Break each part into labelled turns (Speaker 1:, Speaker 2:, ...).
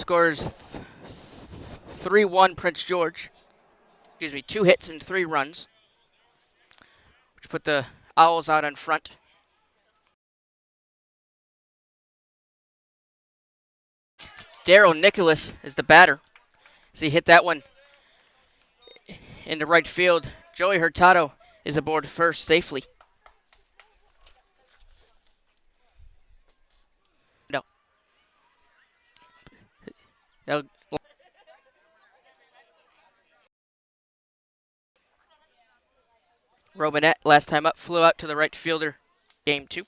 Speaker 1: score is 3-1 Prince George. 2 hits and 3 runs, which put the Owls out in front. Daryl Nicholas is the batter. As he hit that one into right field. Joey Hurtado is aboard first safely. No. Robinette, last time up, flew out to the right fielder. Game 2.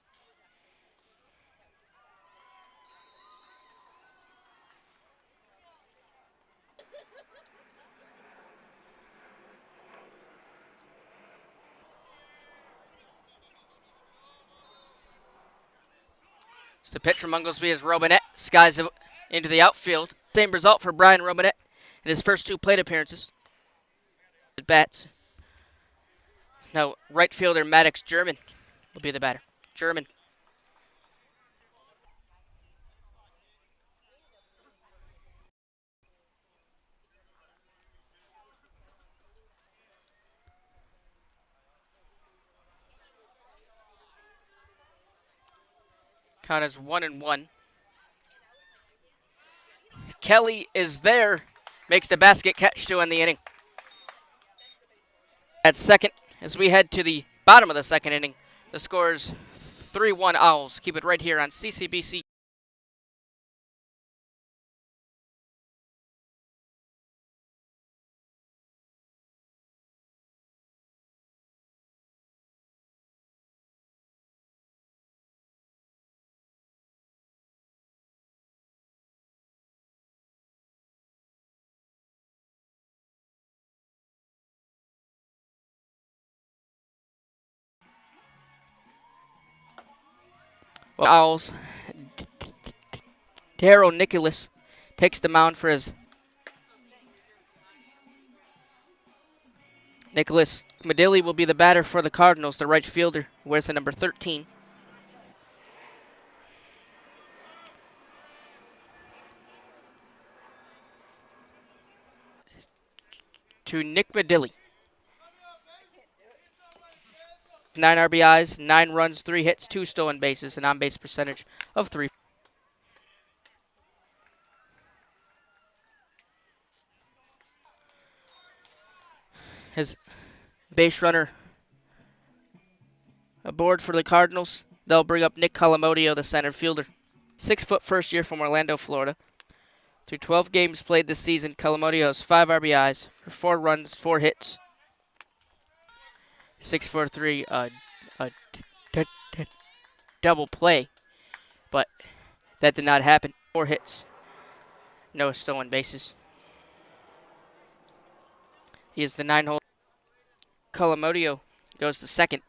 Speaker 1: So the pitch from Munglesby is Robinette. Skies into the outfield. Same result for Brian Robinette in his first 2 plate appearances. At bats. Now, right fielder Maddox German will be the batter. German. Count is 1-1. Kelly is there. Makes the basket catch to end the inning. At second, as we head to the bottom of the second inning, the score is 3-1 Owls. Keep it right here on CCBC. Well, Owls. Daryl Nicholas takes the mound for his Nicholas Medilli will be the batter for the Cardinals, the right fielder, wears the number 13. To Nick Medilli. 9 RBIs, 9 runs, 3 hits, 2 stolen bases, an on-base percentage of 3. His base runner aboard for the Cardinals. They'll bring up Nick Calamodio, the center fielder. 6-foot first year from Orlando, Florida. Through 12 games played this season, Calamodio has 5 RBIs for 4 runs, 4 hits. 6-4-3, double play, but that did not happen. 4 hits, no stolen bases. He is the 9-hole. Calamodio goes to second.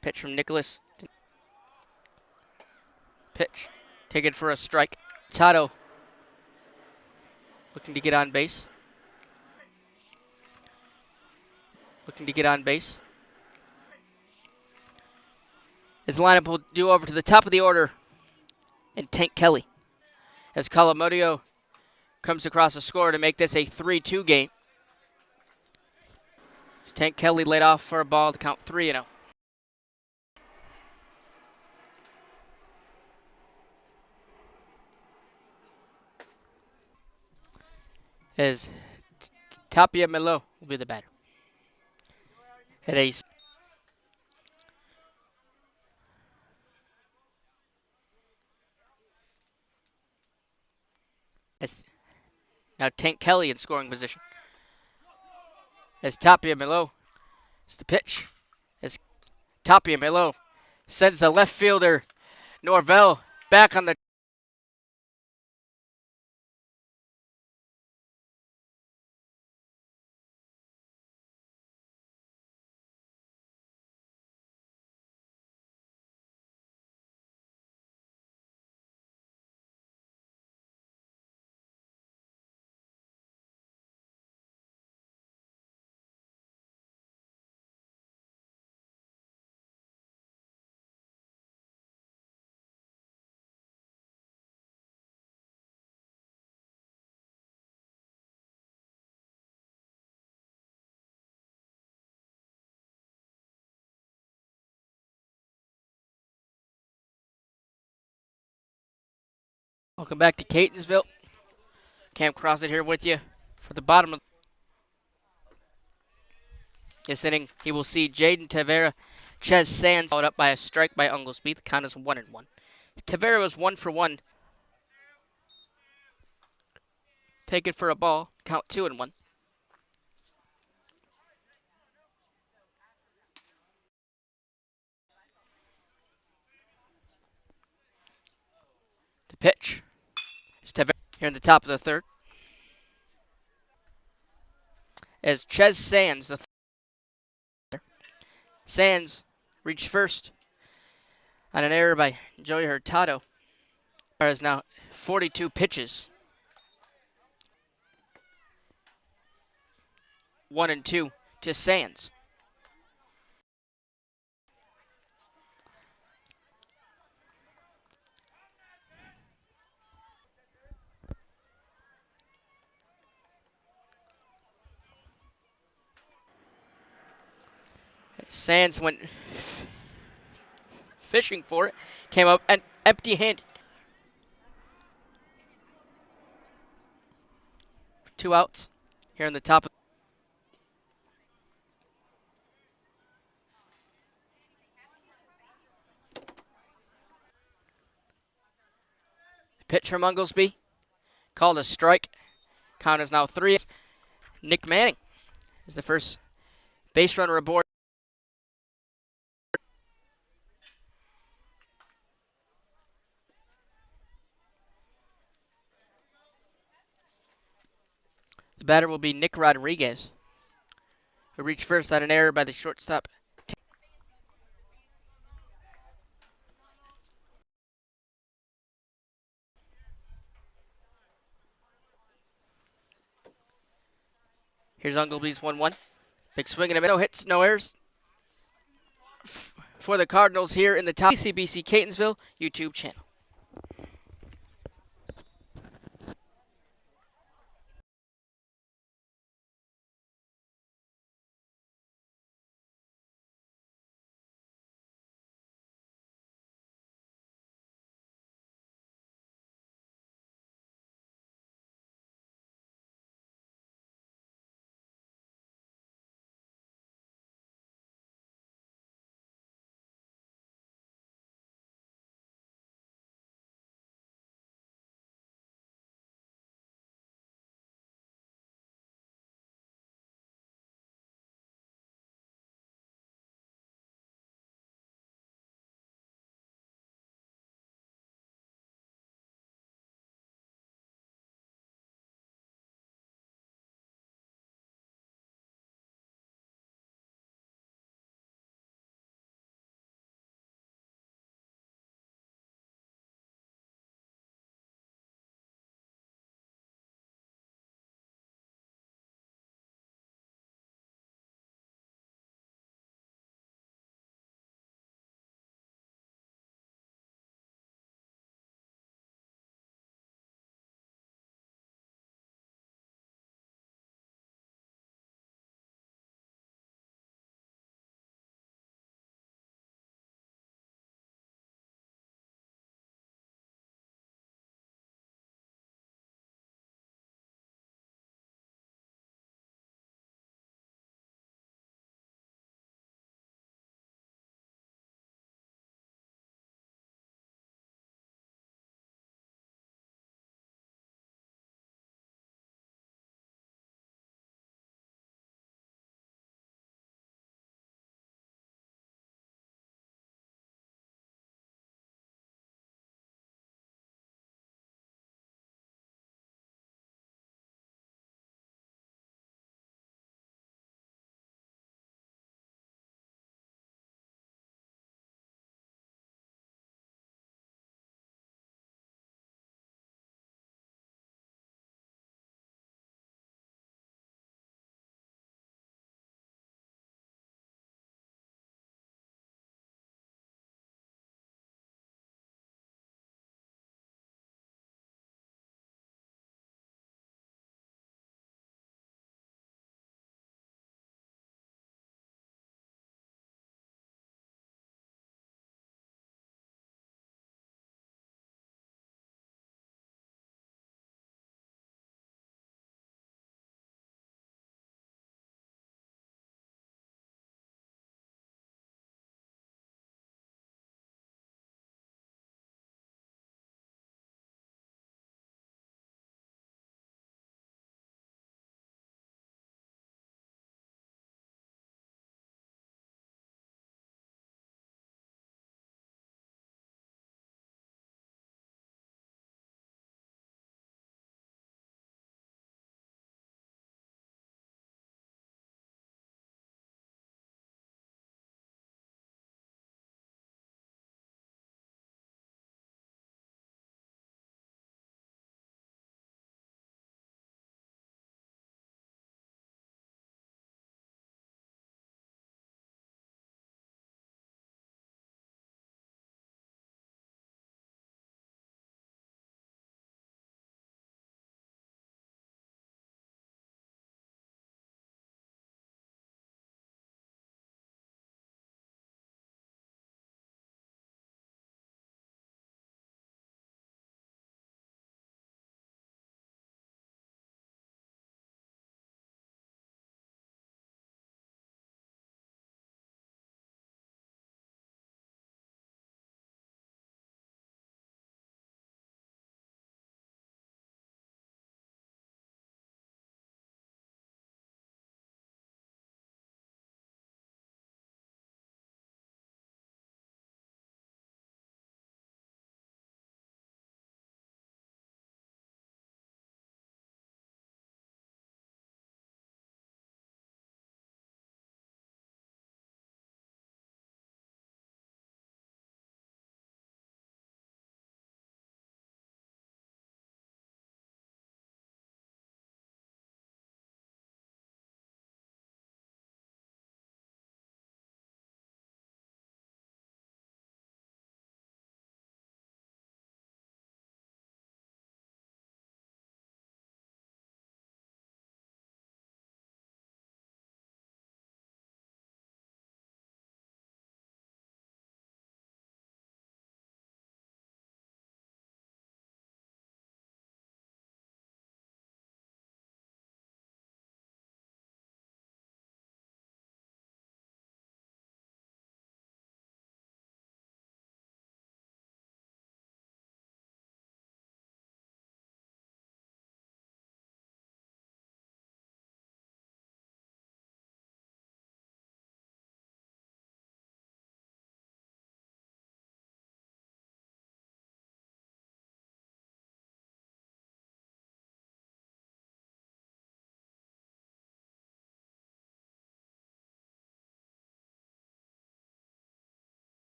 Speaker 1: Pitch from Nicholas. Pitch. Taken for a strike. Tato looking to get on base. His lineup will do over to the top of the order and Tank Kelly. As Calamodio comes across the score to make this a 3-2 game. Tank Kelly laid off for a ball to count 3-0. As Tapia Melo will be the batter. At ace. As now Tank Kelly in scoring position. As Tapia Melo is the pitch. As Tapia Melo sends the left fielder Norvell back on the Welcome back to Catonsville. Cam Crosset here with you for the bottom of this inning. He will see Jaden Tavera, Ches Sands followed up by a strike by Unglesby. The count is 1-1. Tavera was 1 for 1. Take it for a ball. Count 2-1. The pitch is Tavera here in the top of the third. As Ches Sands, Sands reached first on an error by Joey Hurtado. Is now 42 pitches. 1-2 to Sands. Sands went fishing for it, came up and empty-handed. 2 outs here in the top. Pitch from Unglesby, called a strike. Count is now 3. Nick Manning is the first base runner aboard. The batter will be Nick Rodriguez, who reached first on an error by the shortstop. Here's Ungleby's 1-1. Big swing and a middle, hits, no errors. For the Cardinals here in the top CBC Catonsville YouTube channel.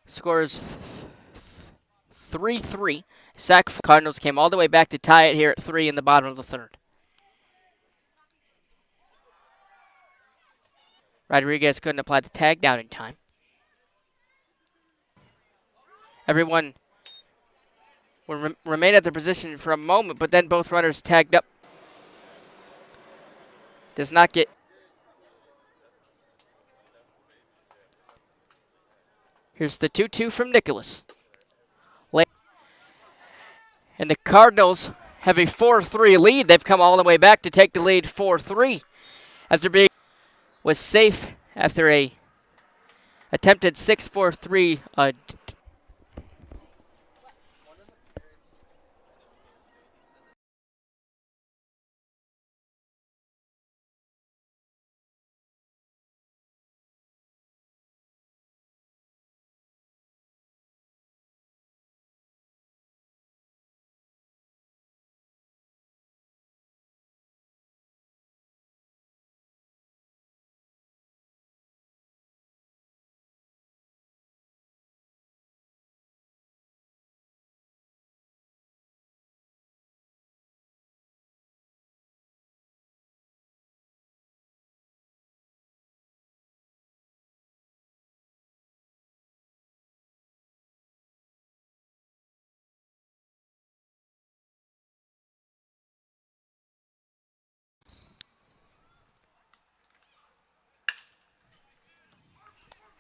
Speaker 1: Score is 3-3. Sack. Cardinals came all the way back to tie it here at 3 in the bottom of the third. Rodriguez couldn't apply the tag down in time. Everyone will remain at their position for a moment, but then both runners tagged up. Does not get. Here's the 2-2 from Nicholas. And the Cardinals have a 4-3 lead. They've come all the way back to take the lead 4-3 after being was safe after a attempted 6-4-3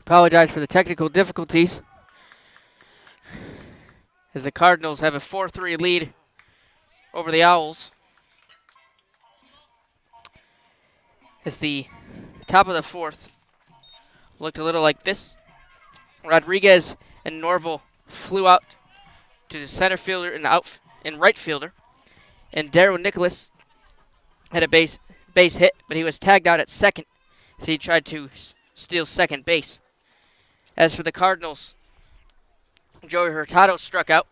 Speaker 1: Apologize for the technical difficulties as the Cardinals have a 4-3 lead over the Owls. As the top of the fourth looked a little like this. Rodriguez and Norville flew out to the center fielder and right fielder, and Darryl Nicholas had a base hit, but he was tagged out at second, so he tried to steal second base. As for the Cardinals, Joey Hurtado struck out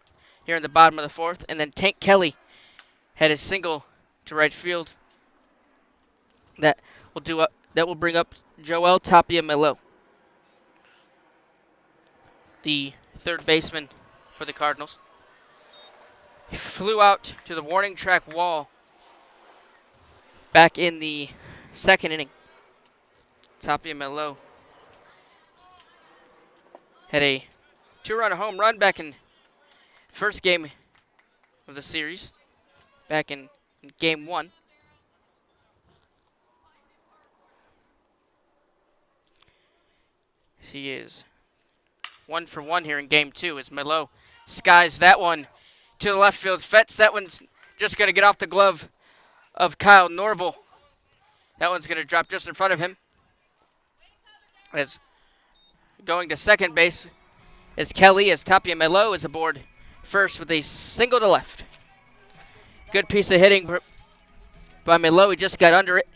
Speaker 1: here in the bottom of the fourth, and then Tank Kelly had a single to right field that will bring up Joel Tapia-Melo, the third baseman for the Cardinals. He flew out to the warning track wall back in the second inning. Tapia-Melo had a 2-run home run back in first game of the series, back in game 1. He is 1 for 1 here in game 2 as Melo skies that one to the left field fence. That one's just going to get off the glove of Kyle Norville. That one's going to drop just in front of him. As going to second base is Kelly, as Tapia-Melo is aboard first with a single to left. Good piece of hitting by Melo. He just got under it.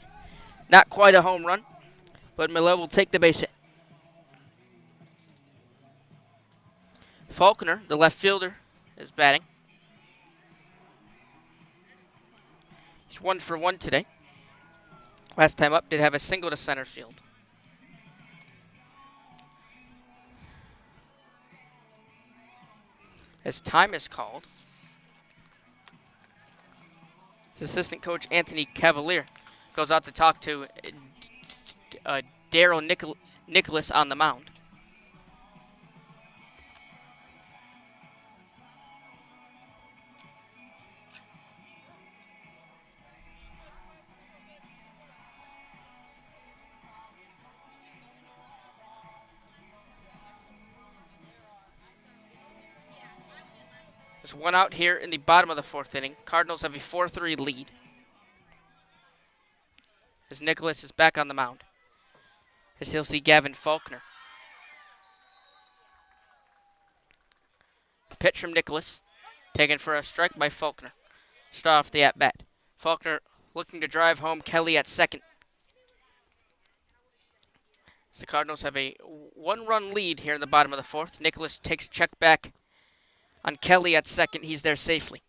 Speaker 1: Not quite a home run, but Melo will take the base hit. Faulkner, the left fielder, is batting. He's 1 for 1 today. Last time up, did have a single to center field. As time is called, his assistant coach Anthony Cavalier goes out to talk to Darryl Nicholas on the mound. There's one out here in the bottom of the fourth inning. Cardinals have a 4-3 lead as Nicholas is back on the mound, as he'll see Gavin Faulkner. Pitch from Nicholas, taken for a strike by Faulkner. Start off the at-bat. Faulkner looking to drive home Kelly at second. So the Cardinals have a 1-run lead here in the bottom of the fourth. Nicholas takes a check back on Kelly at second. He's there safely.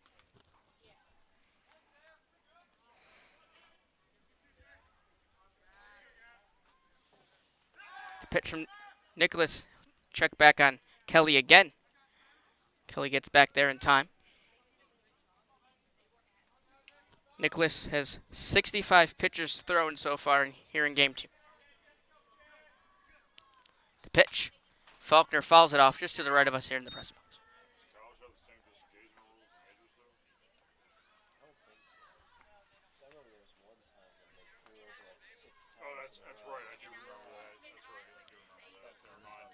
Speaker 1: The pitch from Nicholas, check back on Kelly again. Kelly gets back there in time. Nicholas has 65 pitches thrown so far here in game 2. The pitch. Faulkner fouls it off just to the right of us here in the press box.
Speaker 2: That's right. I do remember that. That's right. I do remember that. Never mind.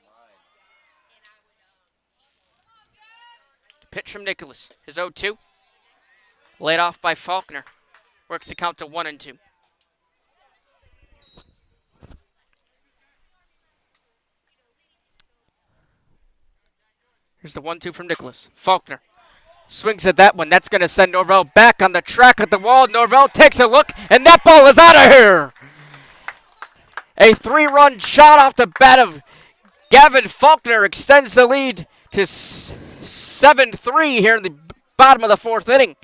Speaker 1: Pitch from Nicholas. His 0-2. Laid off by Faulkner. Works the count to 1-2. Here's the 1-2 from Nicholas. Faulkner swings at that one. That's going to send Norvell back on the track at the wall. Norvell takes a look, and that ball is out of here. A 3-run shot off the bat of Gavin Faulkner extends the lead to 7-3 here in the bottom of the 4th inning.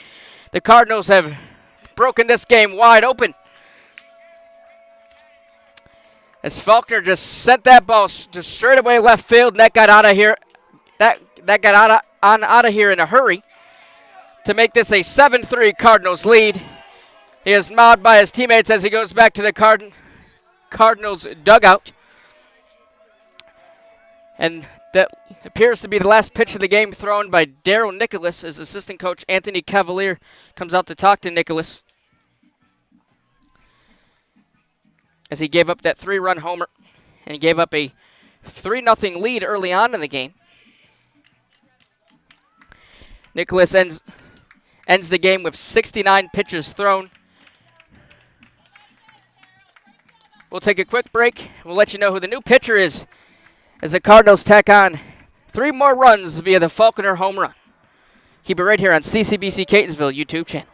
Speaker 1: The Cardinals have broken this game wide open, as Faulkner just sent that ball to straightaway left field, and that got out of here. That got out of here in a hurry to make this a 7-3 Cardinals lead. He is mobbed by his teammates as he goes back to the Cardinals dugout. And that appears to be the last pitch of the game thrown by Daryl Nicholas, as assistant coach Anthony Cavalier comes out to talk to Nicholas, as he gave up that 3-run homer, and he gave up a 3-0 lead early on in the game. Nicholas ends the game with 69 pitches thrown. We'll take a quick break. We'll let you know who the new pitcher is, as the Cardinals tack on 3 more runs via the Faulkner home run. Keep it right here on CCBC Catonsville YouTube channel.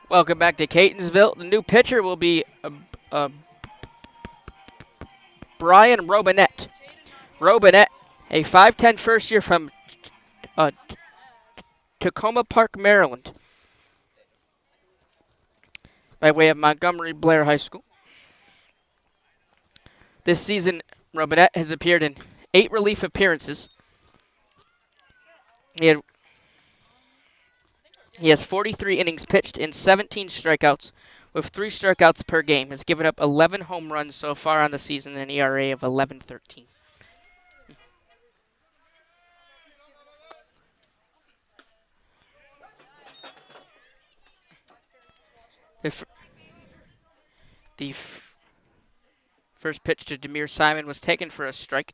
Speaker 1: Welcome back to Catonsville. The new pitcher will be Brian Robinette. Robinette, a 5'10" first year from Tacoma Park, Maryland, by way of Montgomery Blair High School. This season, Robinette has appeared in 8 relief appearances. He had He has 43 innings pitched and 17 strikeouts, with 3 strikeouts per game. Has given up 11 home runs so far on the season, and an ERA of 11.13. The, f- the first pitch to Demir Simon was taken for a strike,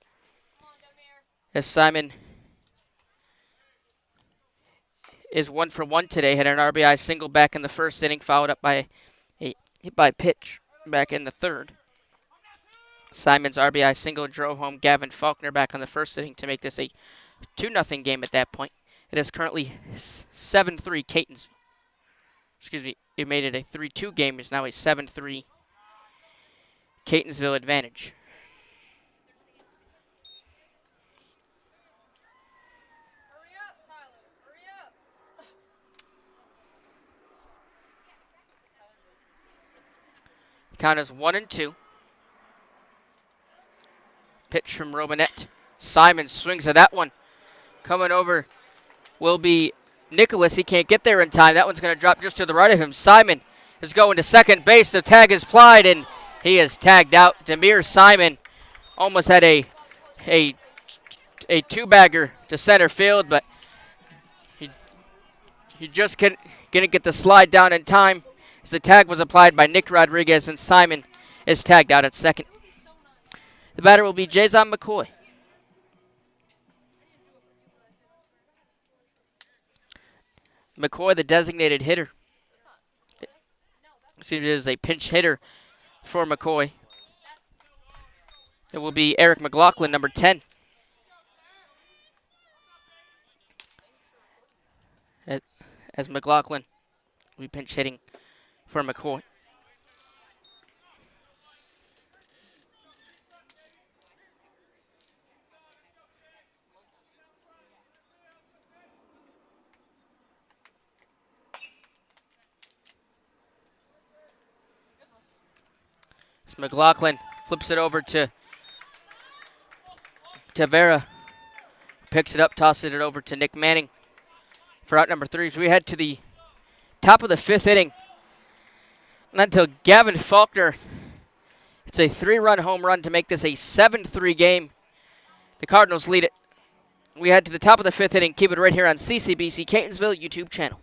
Speaker 1: as Simon is 1 for 1 today. Had an RBI single back in the first inning, followed up by a hit by pitch back in the third. Simon's RBI single drove home Gavin Faulkner back on the first inning to make this a 2-0 game at that point. It is currently 7-3 Catonsville. Excuse me, it made it a 3-2 game. It's now a 7-3 Catonsville advantage. Count is 1-2. Pitch from Robinette. Simon swings at that one. Coming over will be Nicholas. He can't get there in time. That one's going to drop just to the right of him. Simon is going to second base. The tag is plied, and he is tagged out. Demir Simon almost had a two-bagger to center field, but he just couldn't get the slide down in time, as the tag was applied by Nick Rodriguez, and Simon is tagged out at second. The batter will be Jason McCoy. McCoy, the designated hitter. Seems it is a pinch hitter for McCoy. It will be Eric McLaughlin, number 10. As McLaughlin will be pinch hitting for McCoy. As McLaughlin flips it over to Tavera. Picks it up, tosses it over to Nick Manning for out number 3. So we head to the top of the 5th inning. Not until Gavin Faulkner. It's a 3-run home run to make this a 7-3 game. The Cardinals lead it. We head to the top of the 5th inning. Keep it right here on CCBC Catonsville YouTube channel.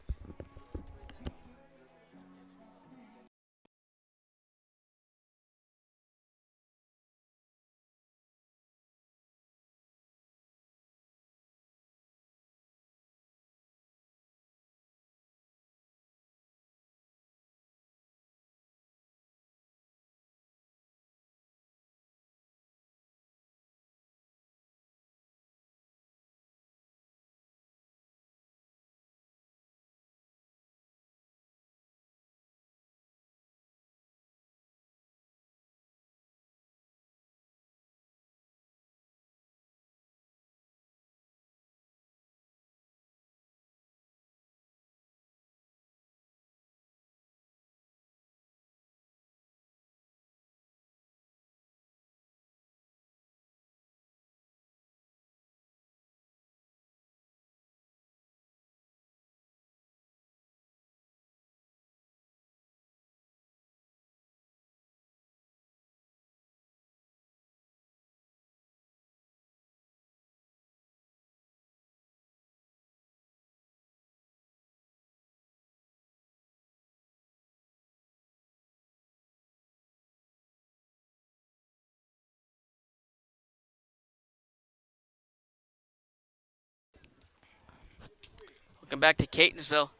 Speaker 1: Welcome back to Catonsville.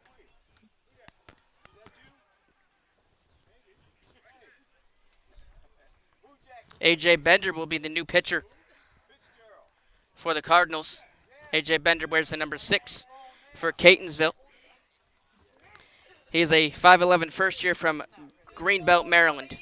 Speaker 1: A.J. Bender will be the new pitcher for the Cardinals. A.J. Bender wears the number 6 for Catonsville. He is a 5'11" first year from Greenbelt, Maryland.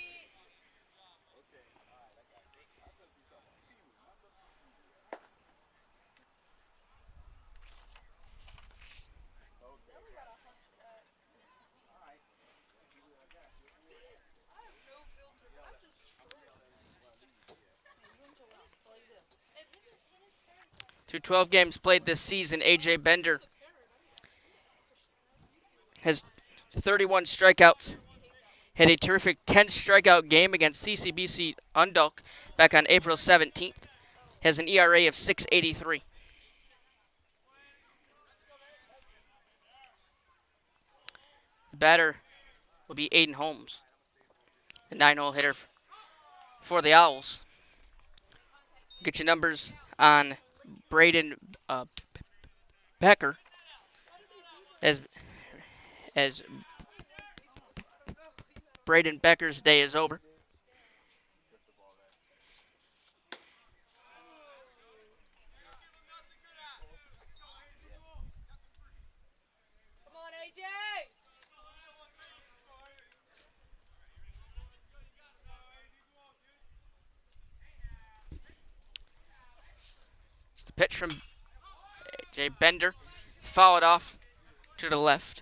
Speaker 1: Through 12 games played this season, A.J. Bender has 31 strikeouts. Had a terrific 10 strikeout game against CCBC Undulk back on April 17th. Has an ERA of 6.83. The batter will be Aiden Holmes, a 9-hole hitter for the Owls. Get your numbers on Braden Becker as Braden Becker's day is over. It's the pitch from AJ Bender, fouled off to the left.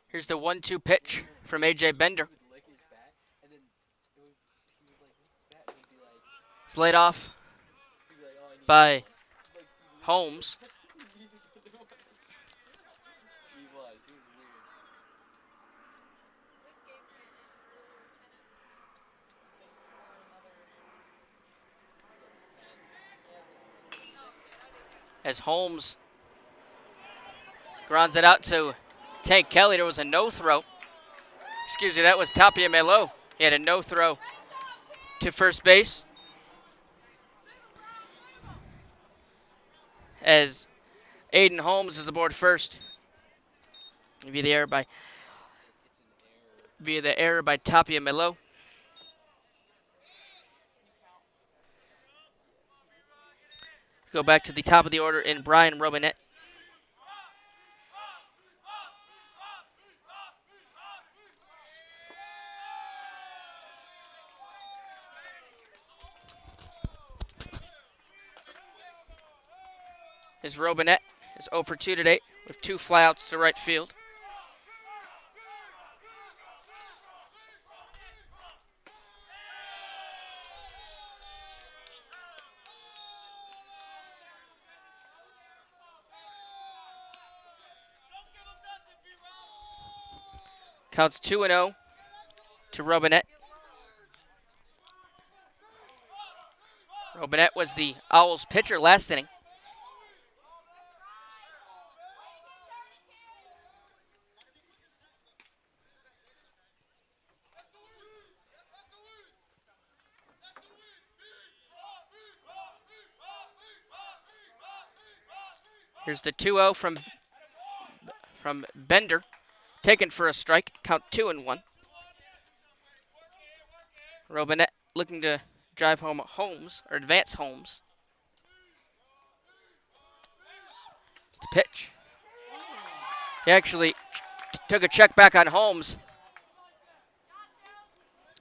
Speaker 1: Here's the 1-2 pitch from AJ Bender. It's laid off by Holmes. As Holmes grounds it out to Tank Kelly, there was a no-throw. Excuse me, that was Tapia Melo. He had a no-throw to first base. As Aiden Holmes is aboard first. Via the error by Tapia Melo. Go back to the top of the order in Brian Robinette. As Robinette is 0 for 2 today with 2 flyouts to right field. Counts 2-0 to Robinette. Robinette was the Owls pitcher last inning. Here's the 2-0 from Bender, taken for a strike. Count 2-1. Robinette looking to drive home Holmes, or advance Holmes. It's the pitch. He actually took a check back on Holmes.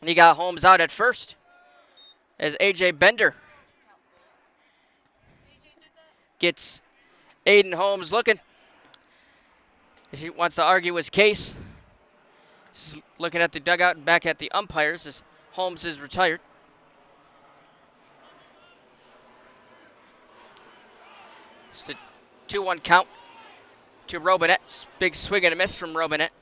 Speaker 1: And he got Holmes out at first. As AJ Bender gets Aiden Holmes looking. As he wants to argue his case. He's looking at the dugout and back at the umpires as Holmes is retired. It's the 2-1 count to Robinette. Big swing and a miss from Robinette.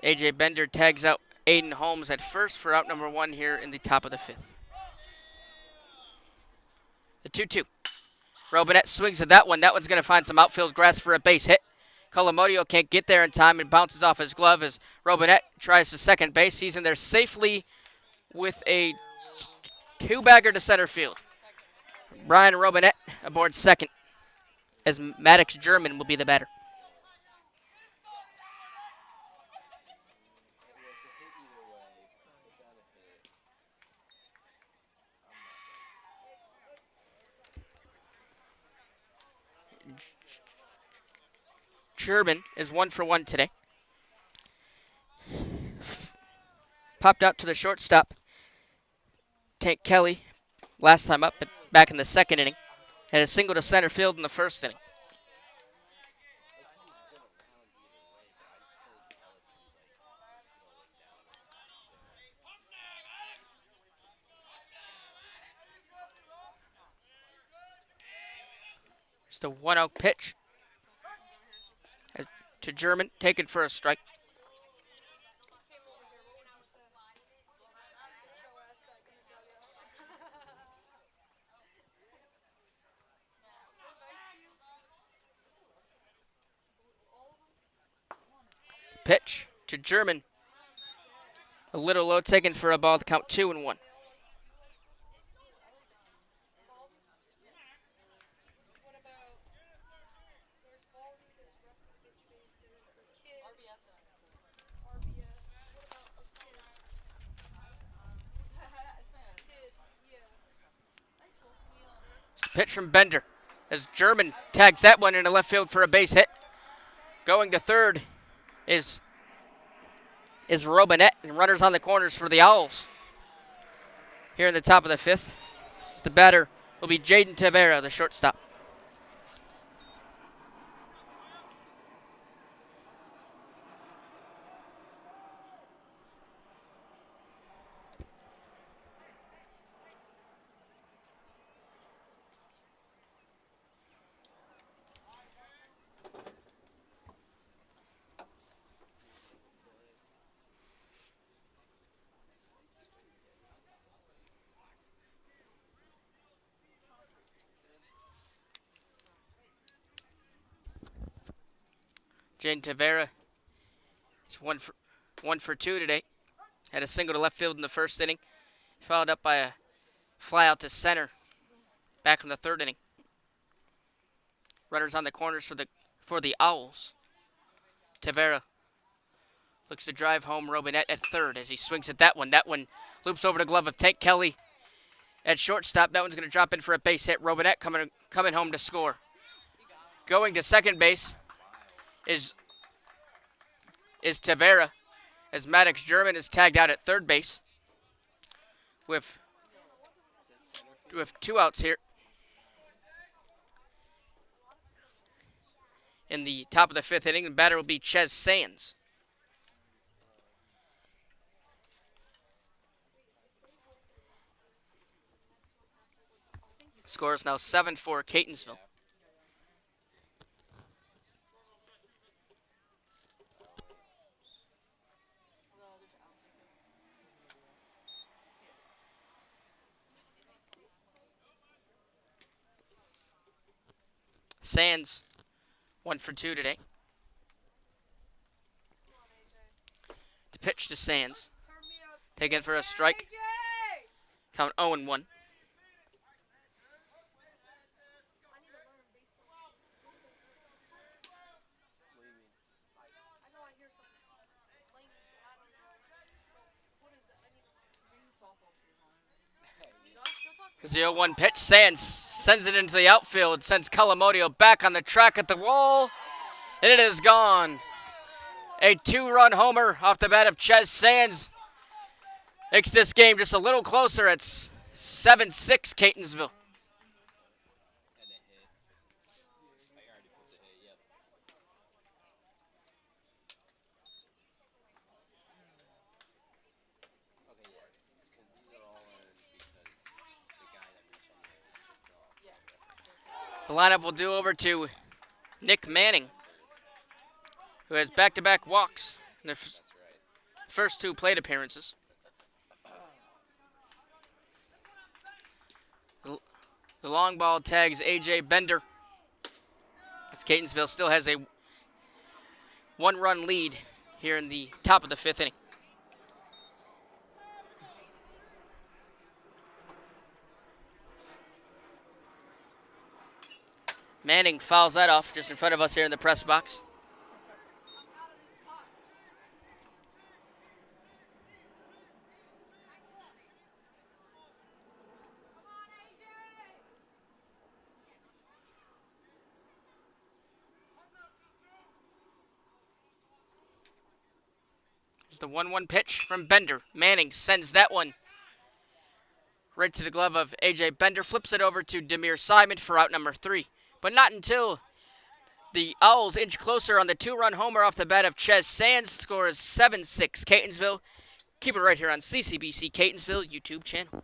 Speaker 1: AJ Bender tags out Aiden Holmes at first for out number 1 here in the top of the 5th. The 2-2. Robinette swings at that one. That one's going to find some outfield grass for a base hit. Colamodio can't get there in time and bounces off his glove as Robinette tries to second base. He's in there safely with a 2-bagger to center field. Brian Robinette aboard second as Maddox German will be the batter. German is 1 for 1 today. Popped out to the shortstop. Tank Kelly last time up, but back in the second inning. Had a single to center field in the first inning. Just a 1-0 pitch to German, taken for a strike. Pitch to German. A little low, taken for a ball to count 2-1. Pitch from Bender as German tags that one into left field for a base hit. Going to third is Robinette, and runners on the corners for the Owls. Here in the top of the fifth, the batter will be Jaden Tavera, the shortstop. Jaden Tavera is one for two today. Had a single to left field in the first inning, followed up by a fly out to center back in the third inning. Runners on the corners for the Owls. Tavera looks to drive home Robinette at third as he swings at that one. That one loops over the glove of Tank Kelly at shortstop. That one's going to drop in for a base hit. Robinette coming home to score. Going to second base is Tavera, as Maddox German is tagged out at third base with 2 outs here. In the top of the fifth inning, the batter will be Ches Sands. Score is now 7 for Catonsville. Sands, 1 for 2 today. The pitch to Sands. Taken for a strike. Count 0-1. Here's the 0-1 pitch. Sands sends it into the outfield. Sends Calamodio back on the track at the wall. And it is gone. A 2-run homer off the bat of Ches Sands makes this game just a little closer at 7-6 Catonsville. The lineup will do over to Nick Manning, who has back-to-back walks in the first 2 plate appearances. The long ball tags A.J. Bender, as Catonsville still has a 1-run lead here in the top of the fifth inning. Manning fouls that off just in front of us here in the press box. Here's the 1-1 pitch from Bender. Manning sends that one right to the glove of A.J. Bender. Flips it over to Demir Simon for out number 3. But not until the Owls inch closer on the 2-run homer off the bat of Ches Sands. Scores 7-6 Catonsville. Keep it right here on CCBC Catonsville YouTube channel.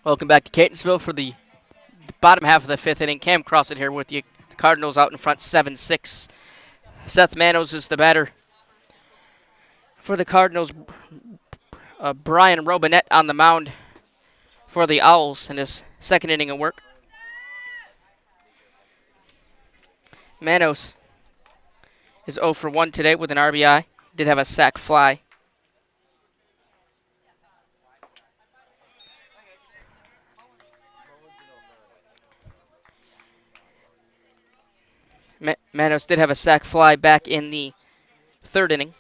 Speaker 1: Welcome back to Catonsville for the bottom half of the 5th inning. Cam Crossan here with you. The Cardinals out in front 7-6. Seth Manos is the batter for the Cardinals. Brian Robinette on the mound for the Owls in his 2nd inning of work. Manos is 0 for 1 today with an RBI. Did have a sac fly. Manos did have a sac fly back in the 3rd inning.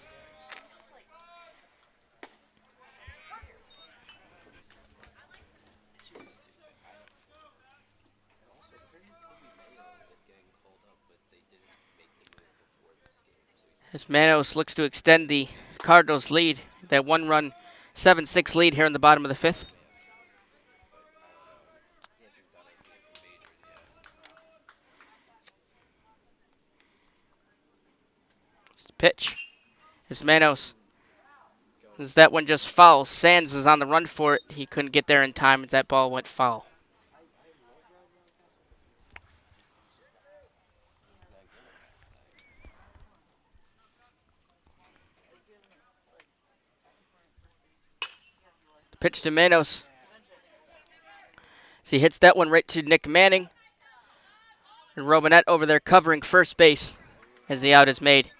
Speaker 1: As Manos looks to extend the Cardinals' lead, that 1-run 7-6 lead here in the bottom of the 5th. Pitch. As Manos. As that one just foul. Sands is on the run for it. He couldn't get there in time as that ball went foul. Pitch to Manos. As he hits that one right to Nick Manning. And Robinette over there covering first base as the out is made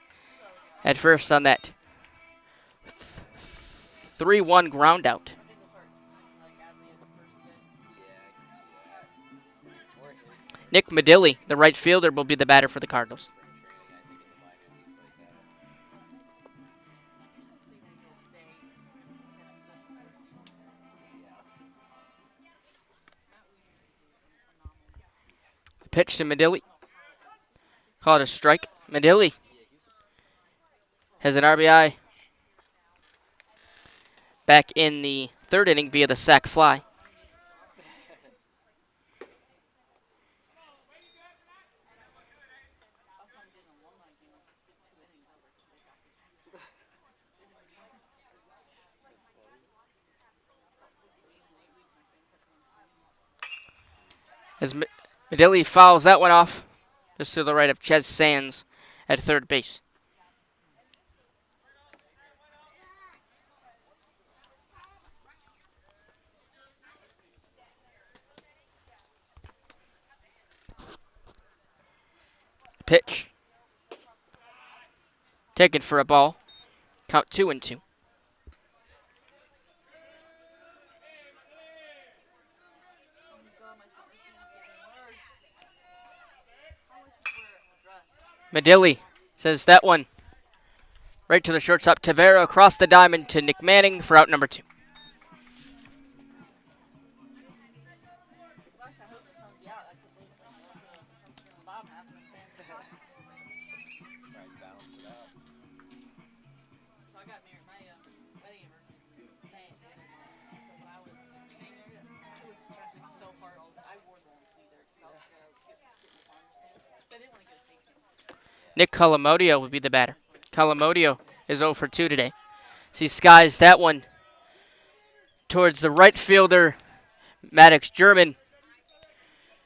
Speaker 1: at first on that 3-1 ground out. Nick Medilli, the right fielder, will be the batter for the Cardinals. Pitch to Medilli. Called a strike. Medilli has an RBI back in the 3rd inning via the sac fly. As Medilli fouls that one off just to the right of Ches Sands at 3rd base. pitch. Taken for a ball. Count 2-2. Medilli says that one right to the shortstop. Tavera across the diamond to Nick Manning for out number 2. Nick Calamodio would be the batter. Calamodio is 0 for 2 today. He skies that one towards the right fielder, Maddox German,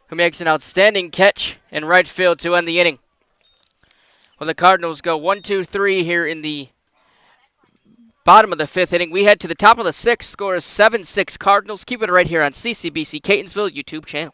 Speaker 1: who makes an outstanding catch in right field to end the inning. Well, the Cardinals go 1-2-3 here in the bottom of the 5th inning. We head to the top of the 6th. Score is 7-6 Cardinals. Keep it right here on CCBC Catonsville YouTube channel.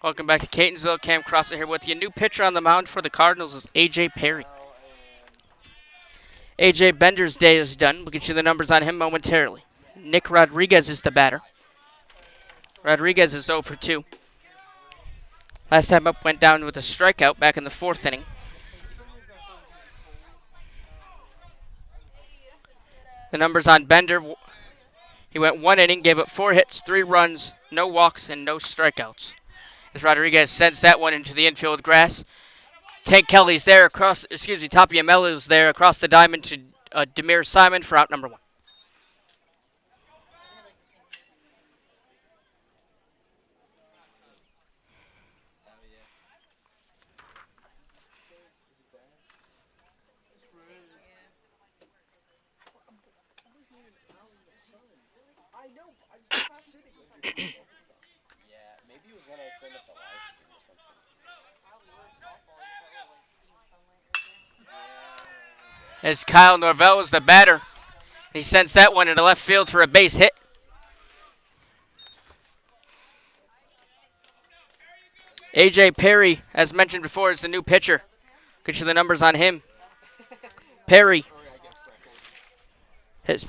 Speaker 1: Welcome back to Catonsville. Cam Crosser here with you. New pitcher on the mound for the Cardinals is A.J. Perry. A.J. Bender's day is done. We'll get you the numbers on him momentarily. Nick Rodriguez is the batter. Rodriguez is 0 for 2. Last time up went down with a strikeout back in the 4th inning. The numbers on Bender, he went 1 inning, gave up 4 hits, 3 runs, no walks, and no strikeouts. As Rodriguez sends that one into the infield grass. Tank Kelly's there Tapiamello's there across the diamond to Demir Simon for out number 1. as Kyle Norvell is the batter. He sends that one into left field for a base hit. A.J. Perry, as mentioned before, is the new pitcher. Get you the numbers on him. Perry has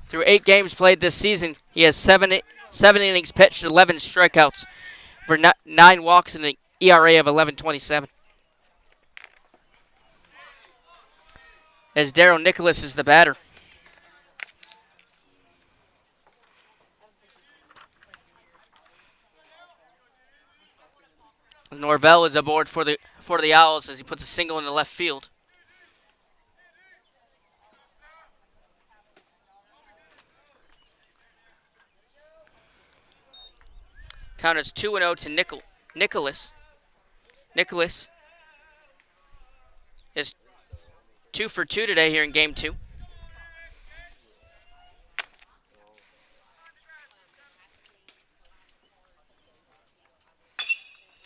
Speaker 1: through 8 games played this season, he has 7 innings pitched, 11 strikeouts for 9 walks and an ERA of 11.27. As Darryl Nicholas is the batter. Norvell is aboard for the Owls as he puts a single in the left field. Count is 2-0 to Nicholas. Nicholas is 2 for 2 today here in game 2.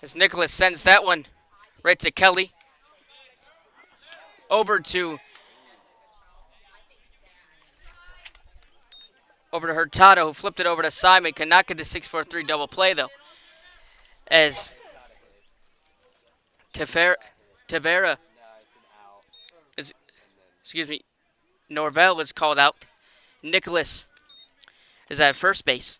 Speaker 1: As Nicholas sends that one right to Kelly. Over to Hurtado, who flipped it over to Simon. Cannot get the 6-4-3 double play, though. As Tavera is, Norvell is called out. Nicholas is at first base.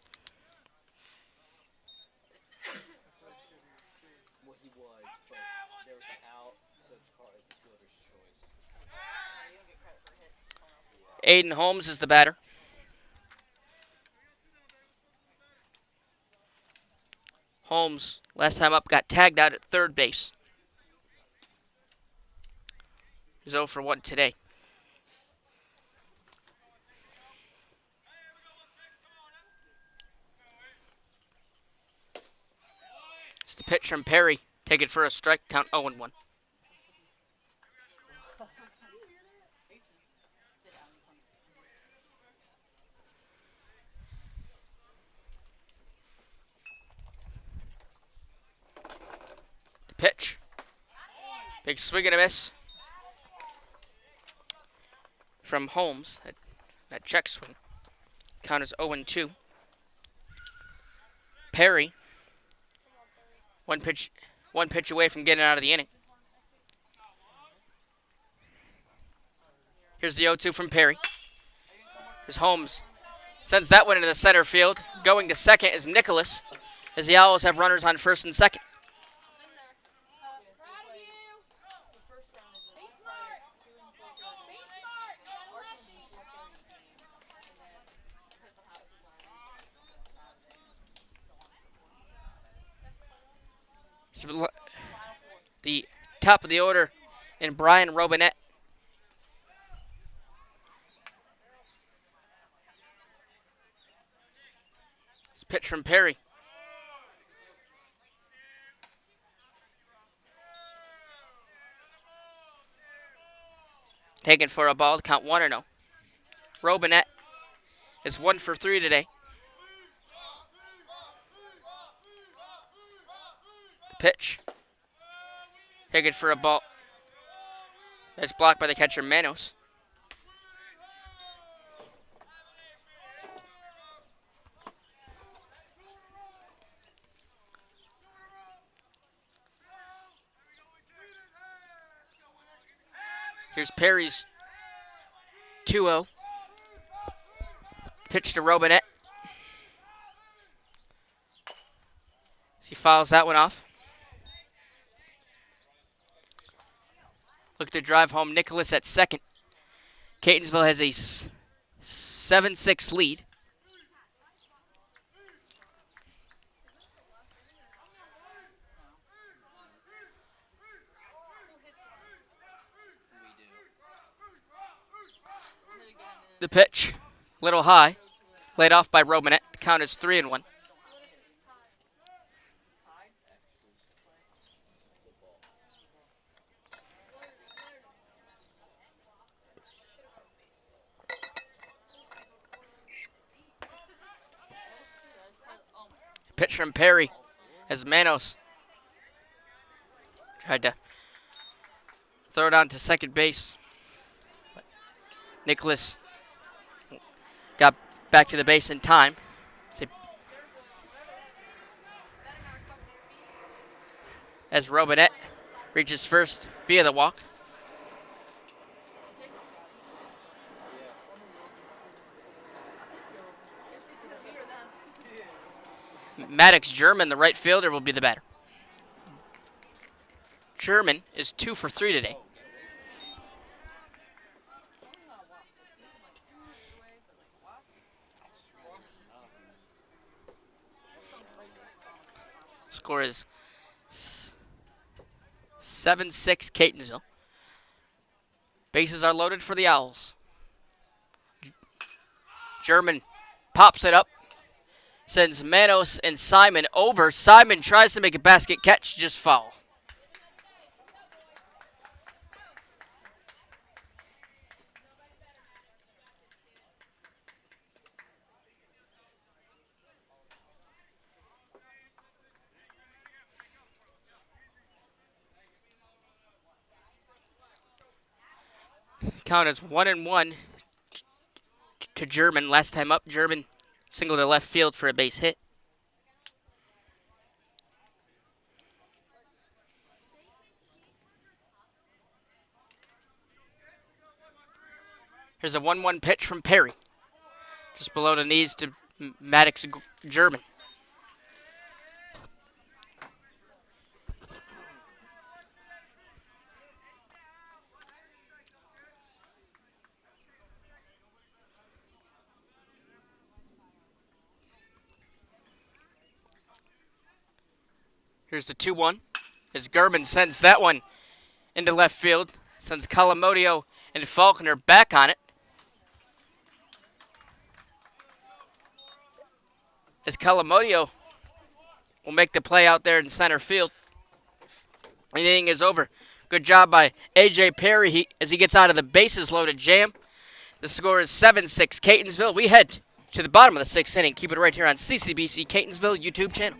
Speaker 1: Aiden Holmes is the batter. Holmes, last time up, got tagged out at third base. He's 0 for 1 today. It's the pitch from Perry. Take it for a strike, count 0-1. Pitch. Big swing and a miss from Holmes. That check swing. Count is 0-2. Perry. One pitch away from getting out of the inning. Here's the 0-2 from Perry. As Holmes sends that one into the center field. Going to second is Nicholas, as the Owls have runners on first and second. The top of the order in Brian Robinette. It's a pitch from Perry. Taken for a ball to count 1-0. Robinette is 1 for 3 today. Pitch. Taken for a ball. That's blocked by the catcher, Manos. Here's Perry's 2-0. Pitch to Robinette. He fouls that one off. Look to drive home Nicholas at second. Catonsville has a 7-6 lead. The pitch, little high, laid off by Robinette. The count is 3-1. Pitch from Perry as Manos tried to Throw it on to second base. Nicholas got back to the base in time. As Robinette reaches first via the walk. Maddox German, the right fielder, will be the batter. German is 2 for 3 today. Score is 7-6 Catonsville. Bases are loaded for the Owls. German pops it up. Sends Manos and Simon over. Simon tries to make a basket catch, just foul. Count is 1-1 to German. Last time up, German single to left field for a base hit. Here's a 1-1 pitch from Perry. Just below the knees to Maddox German. Here's the 2-1. As German sends that one into left field. Sends Calamodio and Faulkner back on it. As Calamodio will make the play out there in center field. The inning is over. Good job by A.J. Perry as he gets out of the bases loaded jam. The score is 7-6 Catonsville. We head to the bottom of the 6th inning. Keep it right here on CCBC Catonsville YouTube channel.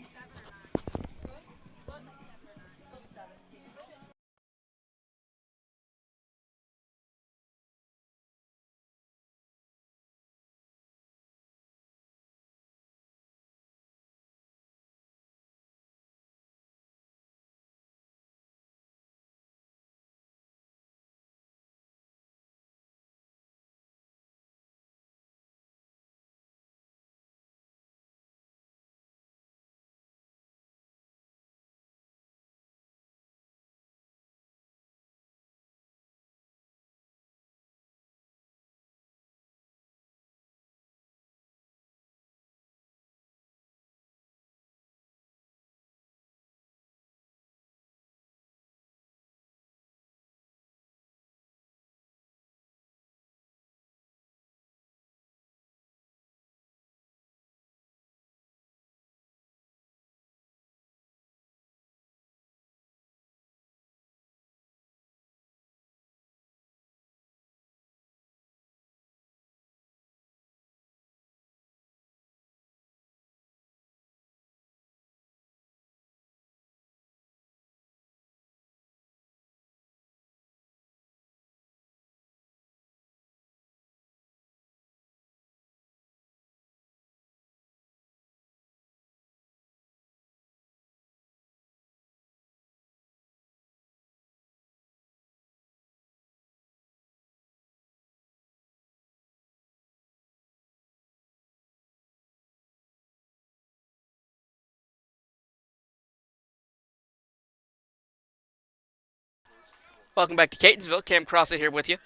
Speaker 1: Welcome back to Catonsville. Cam Crossley here with you.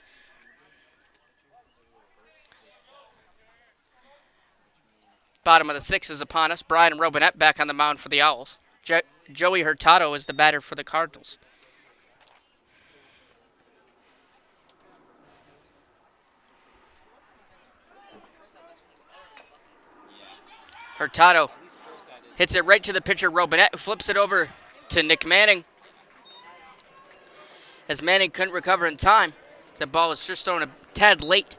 Speaker 1: Bottom of the 6th is upon us. Brian Robinette back on the mound for the Owls. Joey Hurtado is the batter for the Cardinals. Hurtado hits it right to the pitcher Robinette, who flips it over to Nick Manning. As Manning couldn't recover in time, the ball was just thrown a tad late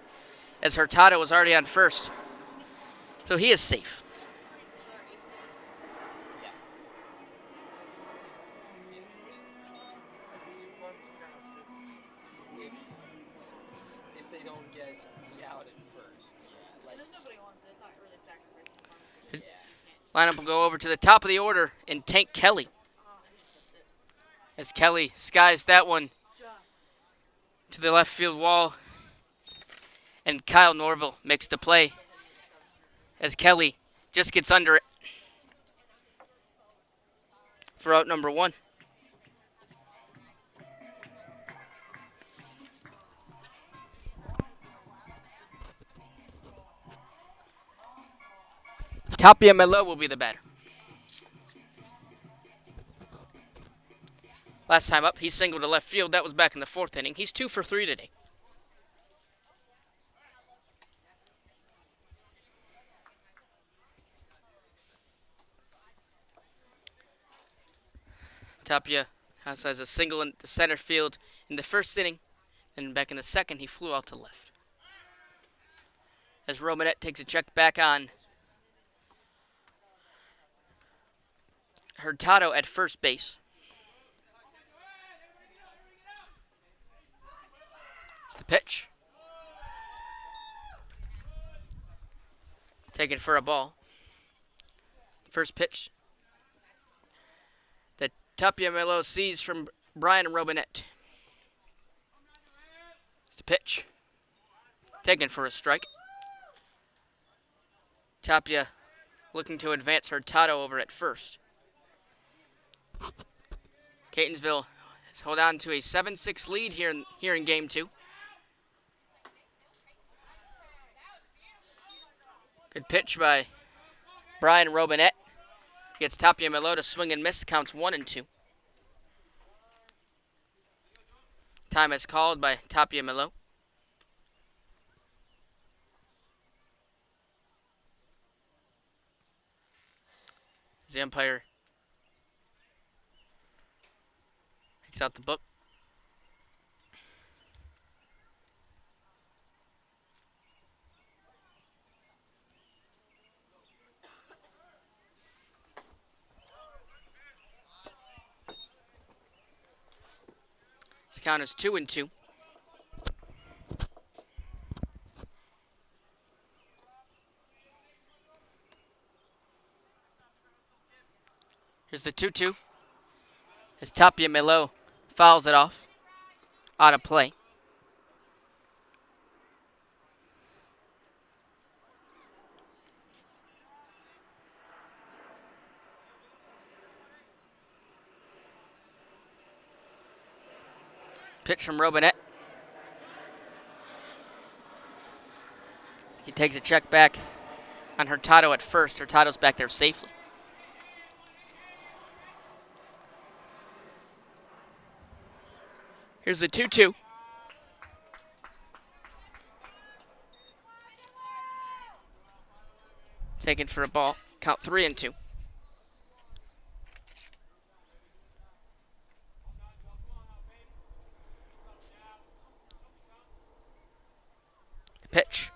Speaker 1: as Hurtado was already on first. So he is safe.
Speaker 3: don't get the out at first. Yeah,
Speaker 4: There's nobody wants it. It's not really sacrificing.
Speaker 3: yeah.
Speaker 1: Lineup will go over to the top of the order in Tank Kelly. As Kelly skies that one to the left field wall. And Kyle Norville makes the play as Kelly just gets under it for out number 1. Tapia Melo will be the batter. Last time up, he singled to left field. That was back in the 4th inning. He's 2 for 3 today. Tapia has a single in the center field in the 1st inning, and back in the 2nd, he flew out to left. As Romanet takes a check back on Hurtado at first base. It's the pitch. Taken for a ball. First pitch that Tapia Melo sees from Brian Robinette. It's the pitch. Taken for a strike. Tapia looking to advance Hurtado over at first. Catonsville has held on to a 7-6 lead here in Game 2. Good pitch by Brian Robinette. Gets Tapia Melo to swing and miss. Counts 1 and 2. Time is called by Tapia Melo. The umpire takes out the book. The count is 2 and 2. Here's the 2-2. As Tapia Melo fouls it off. Out of play. Pitch from Robinette. He takes a check back on Hurtado at first. Hurtado's back there safely. Here's the 2-2. Taken for a ball. Count 3 and 2. The pitch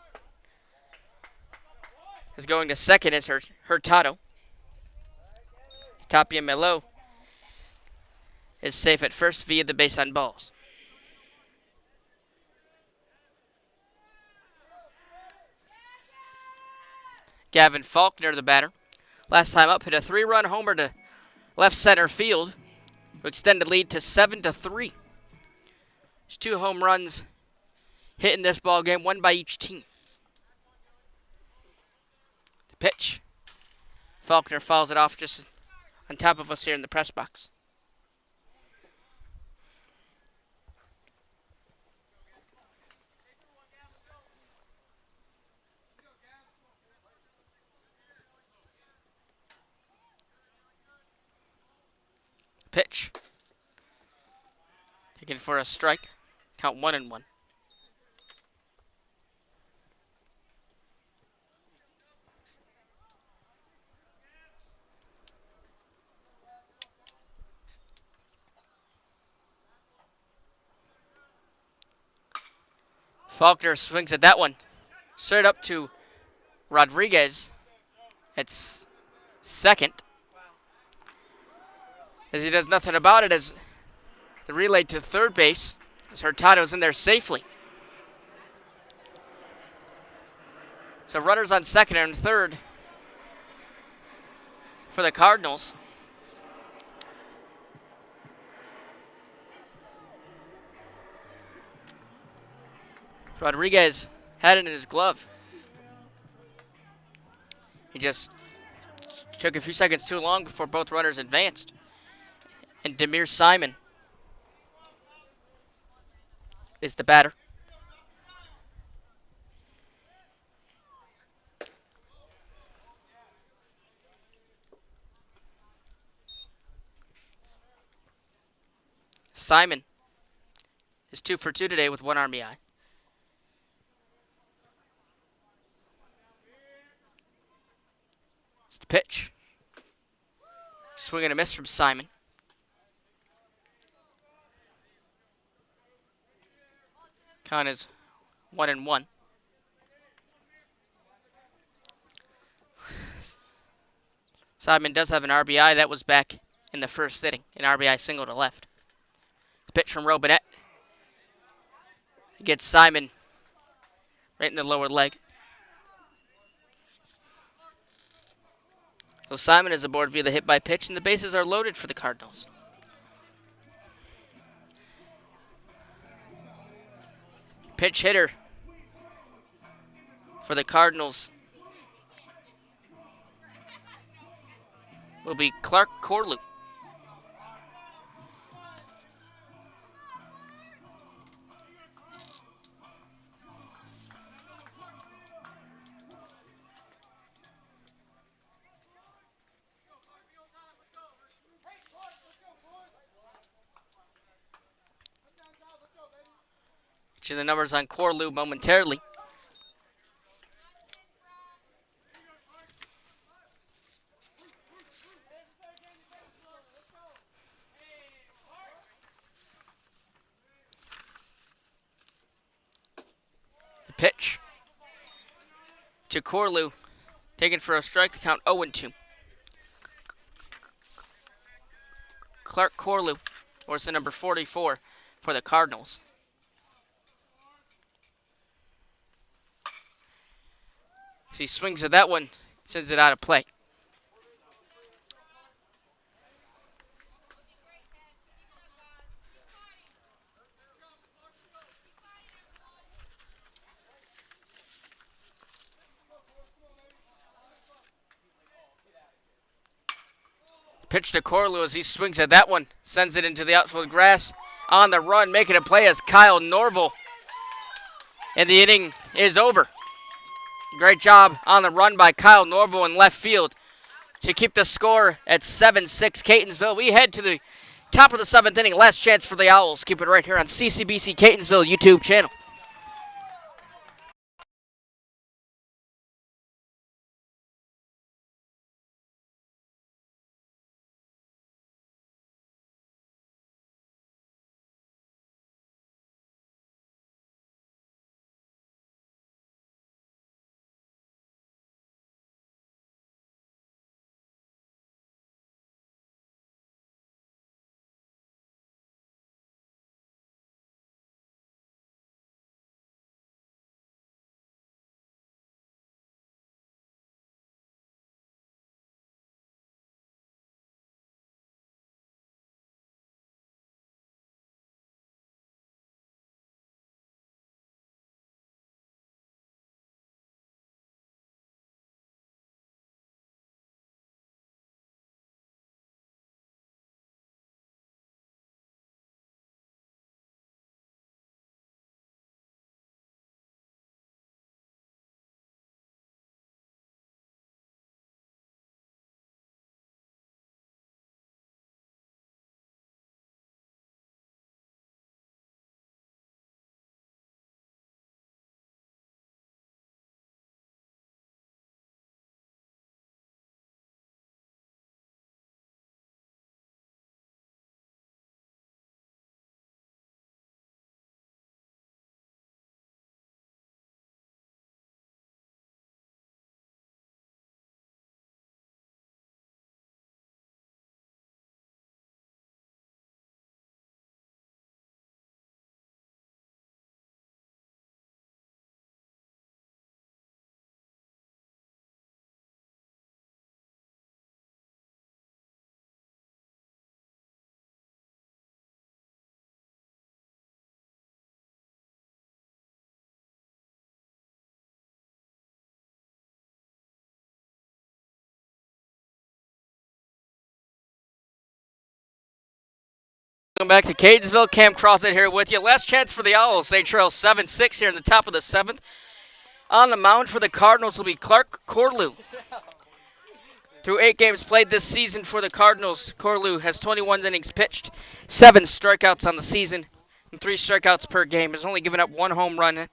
Speaker 1: is going to second is Hurtado. Tapia Melo is safe at first via the base on balls. Gavin Faulkner, the batter. Last time up, hit a 3-run homer to left center field to extend the lead to 7-3. There's 2 home runs hit in this ball game, 1 by each team. The pitch. Faulkner fouls it off just on top of us here in the press box. Pitch. Taken for a strike. Count 1 and 1. Faulkner swings at that one. Straight up to Rodriguez. It's second. As he does nothing about it as the relay to third base as Hurtado's in there safely. So runners on second and third for the Cardinals. Rodriguez had it in his glove. He just took a few seconds too long before both runners advanced. And Demir Simon is the batter. Simon is 2 for 2 today with 1 RBI. It's the pitch. Swing and a miss from Simon. Count is 1-1. Simon does have an RBI. That was back in the first inning. An RBI single to left. The pitch from Robinette. He gets Simon right in the lower leg. So Simon is aboard via the hit by pitch, and the bases are loaded for the Cardinals. Pitch hitter for the Cardinals will be Clark Corlew. Get you the numbers on Corlew momentarily. The pitch to Corlew, taken for a strike, to count 0-2. Clark Corlew wears the number 44 for the Cardinals. As he swings at that one, sends it out of play. Pitch to Corlew as he swings at that one, sends it into the outfield grass. On the run, making a play as Kyle Norville. And the inning is over. Great job on the run by Kyle Norville in left field to keep the score at 7-6 Catonsville. We head to the top of the 7th inning. Last chance for the Owls. Keep it right here on CCBC Catonsville YouTube channel. Welcome back to Catonsville. Cam Crosset here with you. Last chance for the Owls. They trail 7-6 here in the top of the 7th. On the mound for the Cardinals will be Clark Corlew. Through 8 games played this season for the Cardinals, Corlew has 21 innings pitched, 7 strikeouts on the season, and 3 strikeouts per game. Has only given up 1 home run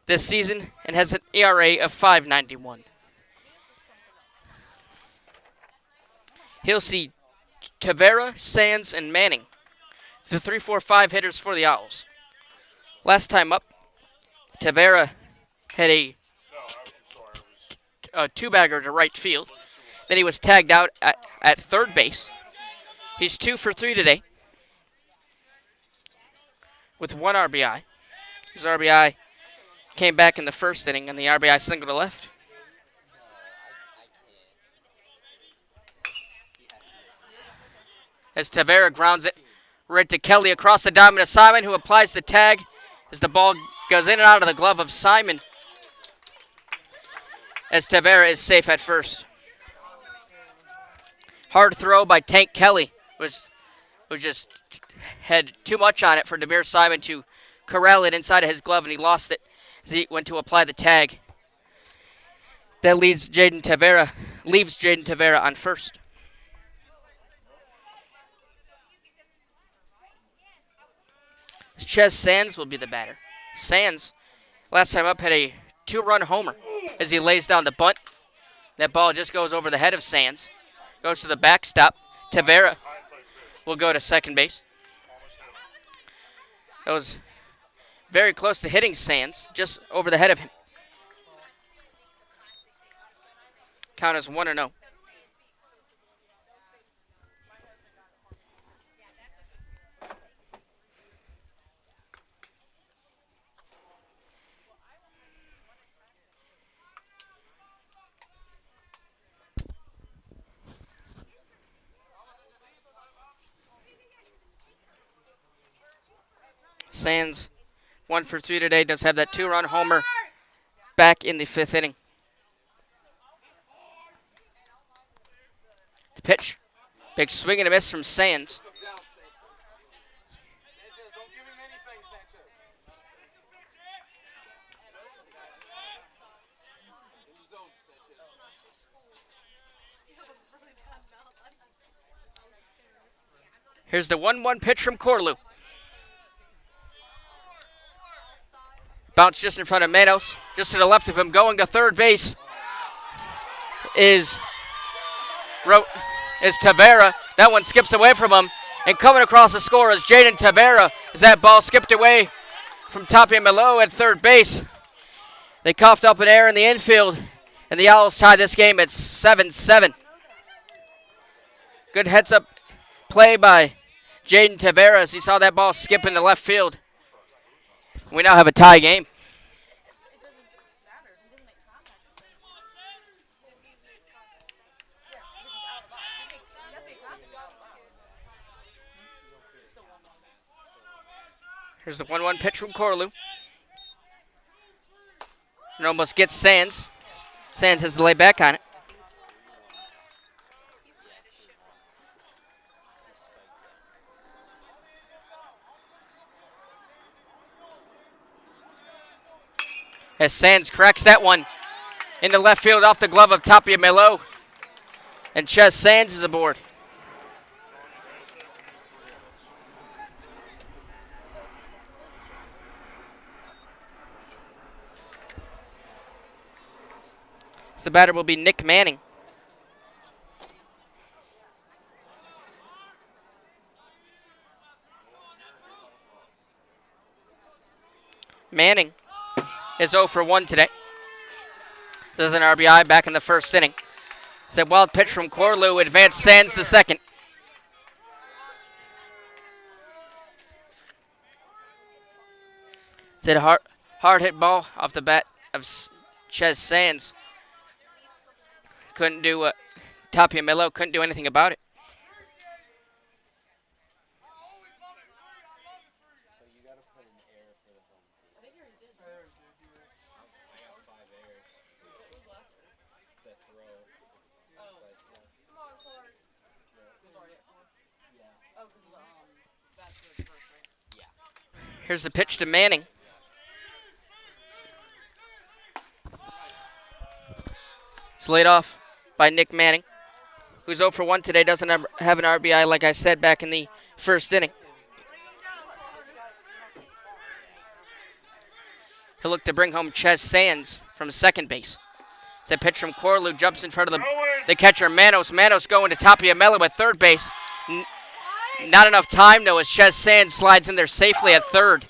Speaker 1: this season and has an ERA of 5.91. He'll see Tavera, Sands, and Manning, the 3-4-5 hitters for the Owls. Last time up, Tavera had a two-bagger to right field. Then he was tagged out at third base. He's 2 for 3 today with 1 RBI. His RBI came back in the first inning, and the RBI single to left. As Tavera grounds it right to Kelly across the diamond to Simon, who applies the tag as the ball goes in and out of the glove of Simon, as Tavera is safe at first. Hard throw by Tank Kelly was just had too much on it for Demir Simon to corral it inside of his glove, and he lost it as he went to apply the tag. That leaves Jaden Tavera on first. Ches Sands will be the batter. Sands, last time up, had a 2-run homer as he lays down the bunt. That ball just goes over the head of Sands. Goes to the backstop. Tavera will go to second base. That was very close to hitting Sands, just over the head of him. Count is 1-0. Sands, 1 for 3 today, does have that 2-run homer back in the 5th inning. The pitch, big swing and a miss from Sands. Here's the 1-1 pitch from Corlew. Bounce just in front of Manos, just to the left of him, going to third base is Tavera. That one skips away from him, and coming across the score is Jaden Tavera as that ball skipped away from Tapia Malo at third base. They coughed up an error in the infield, and the Owls tie this game at 7-7. Good heads-up play by Jaden Tavera as he saw that ball skip into left field. We now have a tie game. Here's the 1-1 pitch from Corlew. It almost gets Sands. Sands has to lay back on it. As Sands cracks that one into left field off the glove of Tapia Melo. And Ches Sands is aboard. The batter will be Nick Manning. Manning is 0 for 1 today. There's an RBI back in the first inning. It's a wild pitch from Corlew, advanced Sands to second. It's a hard hit ball off the bat of Ches Sands. Couldn't do Tapia Melo couldn't do anything about it. Here's the pitch to Manning. It's laid off by Nick Manning, who's 0 for 1 today, doesn't have an RBI like I said back in the first inning. He'll look to bring home Ches Sands from second base. It's a pitch from Corlew, jumps in front of the catcher, Manos. Manos going to Tapiamela with third base. Not enough time, though, as Ches Sands slides in there safely at third.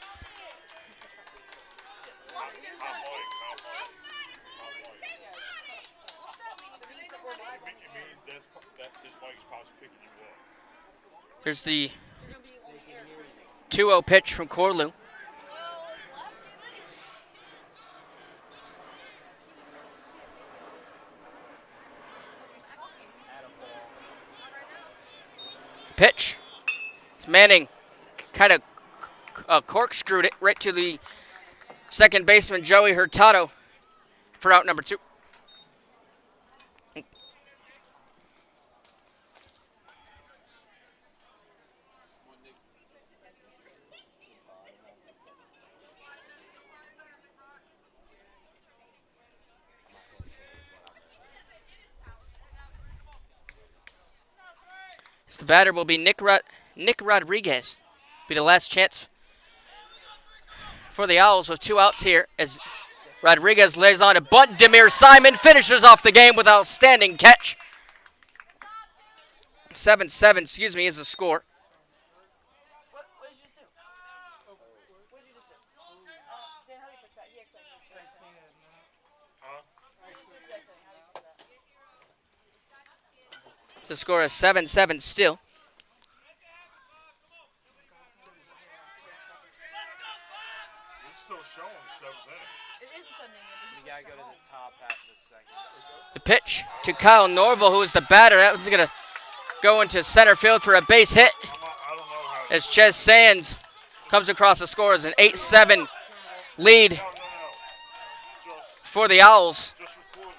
Speaker 1: Here's the 2-0 pitch from Corlew. Pitch. It's Manning kind of corkscrewed it right to the second baseman, Joey Hurtado, for out number 2. The batter will be Nick Rodriguez. Be the last chance for the Owls with 2 outs here as Rodriguez lays on a bunt. Demir Simon finishes off the game with an outstanding catch. 7-7, is the score.
Speaker 4: What did you just do? What did you just do? Dan, how do you fix that? He excited.
Speaker 1: It's a score of 7-7 still.
Speaker 2: It's still showing 7th inning.
Speaker 4: It is a Sunday.
Speaker 3: You gotta go to the top half of the second.
Speaker 1: The pitch to Kyle Norville, who is the batter. That one's going to go into center field for a base hit
Speaker 2: I don't know how.
Speaker 1: as Ches Sands comes across the score as an 8-7 lead
Speaker 2: Just
Speaker 1: for the Owls.
Speaker 2: record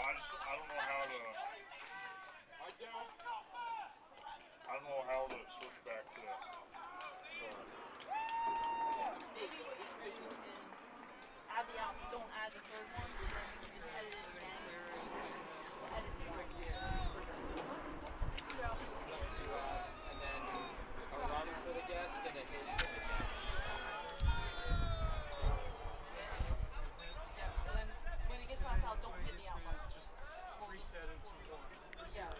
Speaker 2: the stuff. I don't know how to. I don't know how to switch back to.
Speaker 4: Maybe what you could do is add the out. Don't add the third one, and then you can just edit it again. Edit the outs. 2 outs.
Speaker 3: And then a run for the guest and a hit for the catch.
Speaker 4: Yeah. So then when it gets last out, don't hit the out button. Just
Speaker 2: Reset it to 1.
Speaker 4: yeah.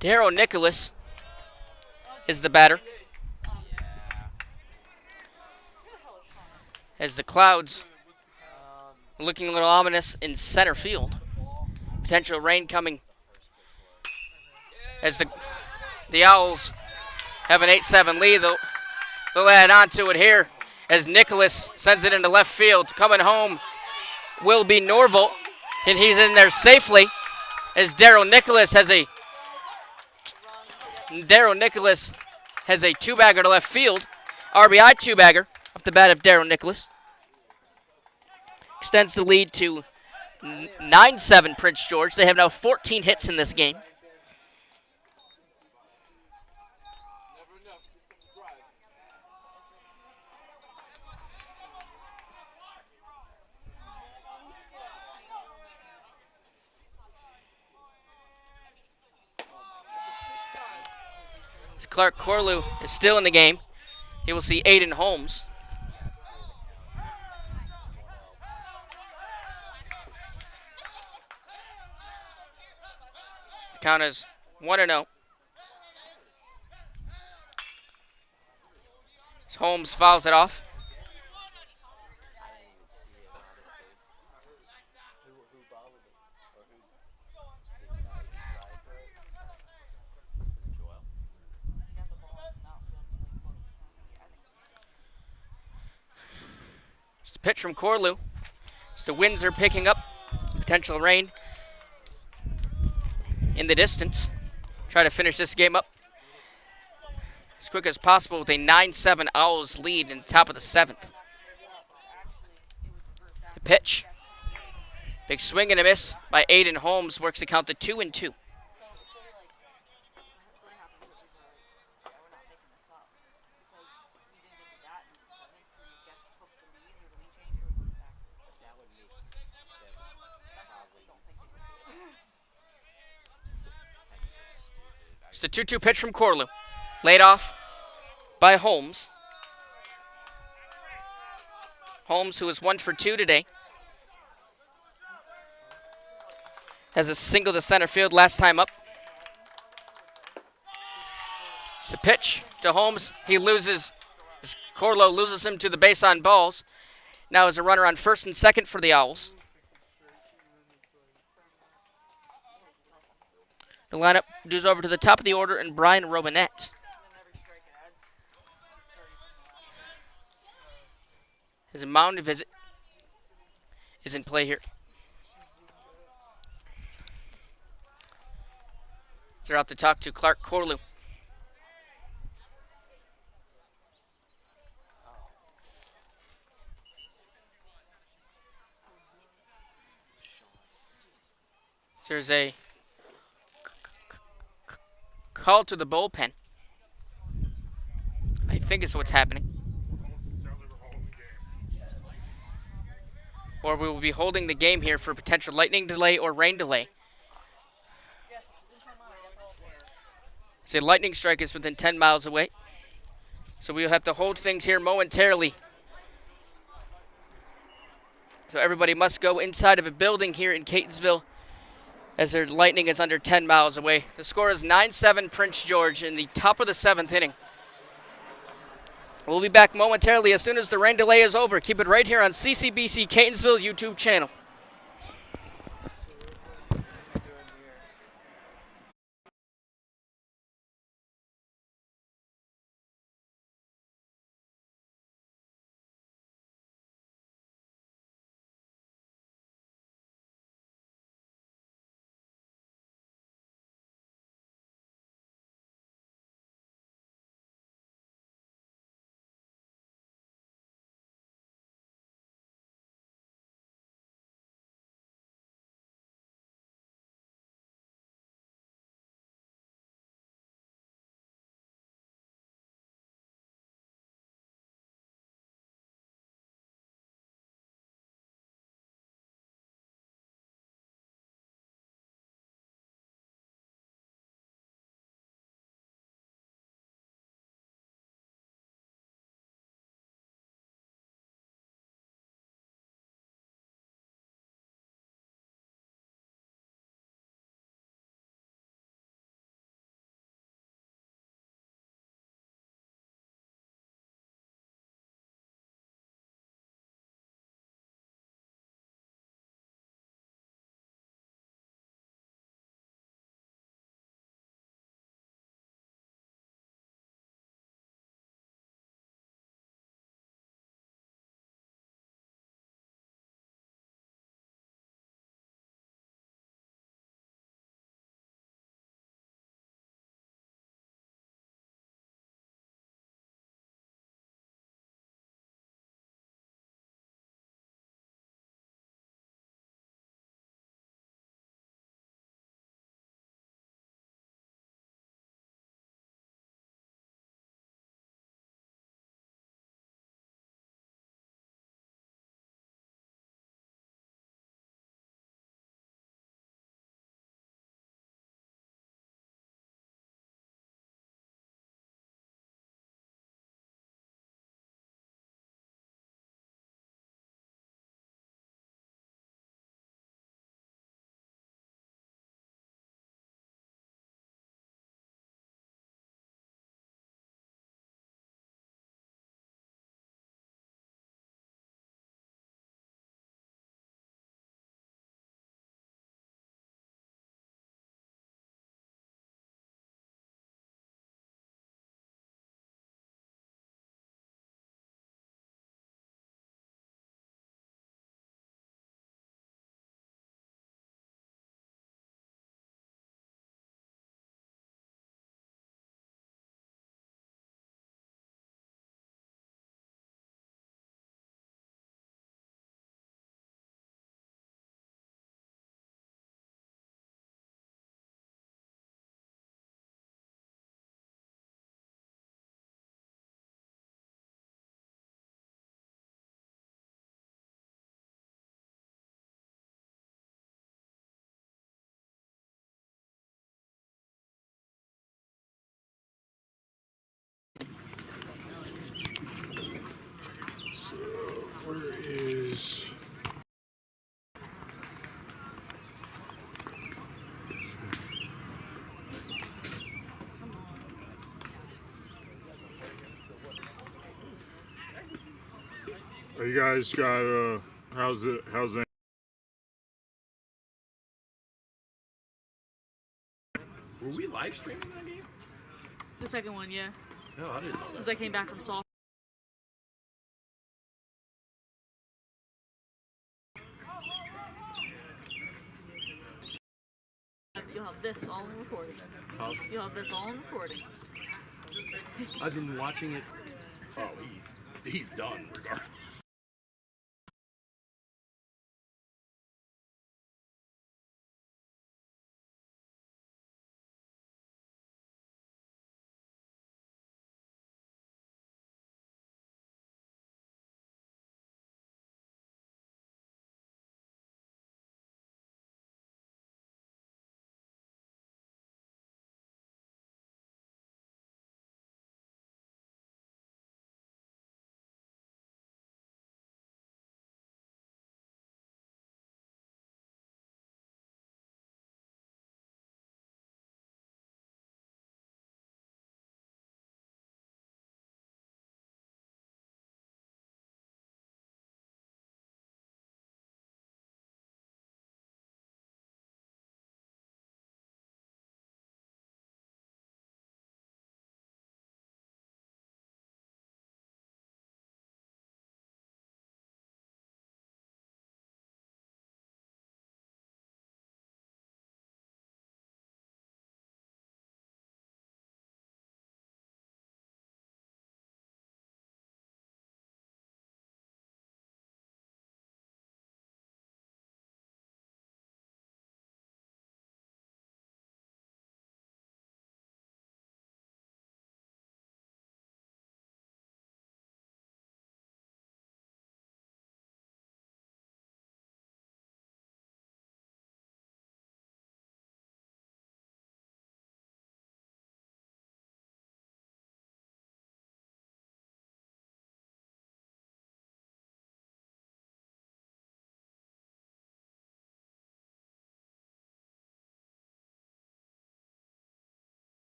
Speaker 1: Darryl Nicholas is the batter as the clouds looking a little ominous in center field. Potential rain coming as the Owls have an 8-7 lead. They'll add on to it here as Nicholas sends it into left field. Coming home will be Norville, and he's in there safely as Darryl Nicholas has a 2-bagger to left field. RBI 2-bagger off the bat of Darryl Nicholas. Extends the lead to 9-7 Prince George. They have now 14 hits in this game. Clark Corlew is still in the game. He will see Aiden Holmes. His count is 1-0. As Holmes fouls it off. Pitch from Corlew. As the winds are picking up. Potential rain in the distance. Try to finish this game up as quick as possible with a 9-7 Owls lead in the top of the 7th. The pitch. Big swing and a miss by Aiden Holmes. Works the count to 2-2. It's a 2-2 pitch from Corlew. Laid off by Holmes. Holmes, who is 1 for 2 today, has a single to center field last time up. It's the pitch to Holmes. He loses. Corlew loses him to the base on balls. Now is a runner on first and second for the Owls. The lineup moves over to the top of the order and Brian Robinette. His mound visit is in play here. They're out to talk to Clark Corlew. There's a call to the bullpen. I think is what's happening. Or we will be holding the game here for potential lightning delay or rain delay. Say lightning strike is within 10 miles away. So we'll have to hold things here momentarily. So everybody must go inside of a building here in Catonsville as their lightning is under 10 miles away. The score is 9-7 Prince George in the top of the 7th inning. We'll be back momentarily as soon as the rain delay is over. Keep it right here on CCBC Catonsville YouTube channel.
Speaker 2: You guys got how's that?
Speaker 5: Were we live streaming that game?
Speaker 4: The second one, yeah.
Speaker 5: No, I didn't know
Speaker 4: Since
Speaker 5: that.
Speaker 4: I came back from softball. You'll have this all in recording. You'll have this all in recording.
Speaker 5: I've been watching it. Oh, he's done regardless.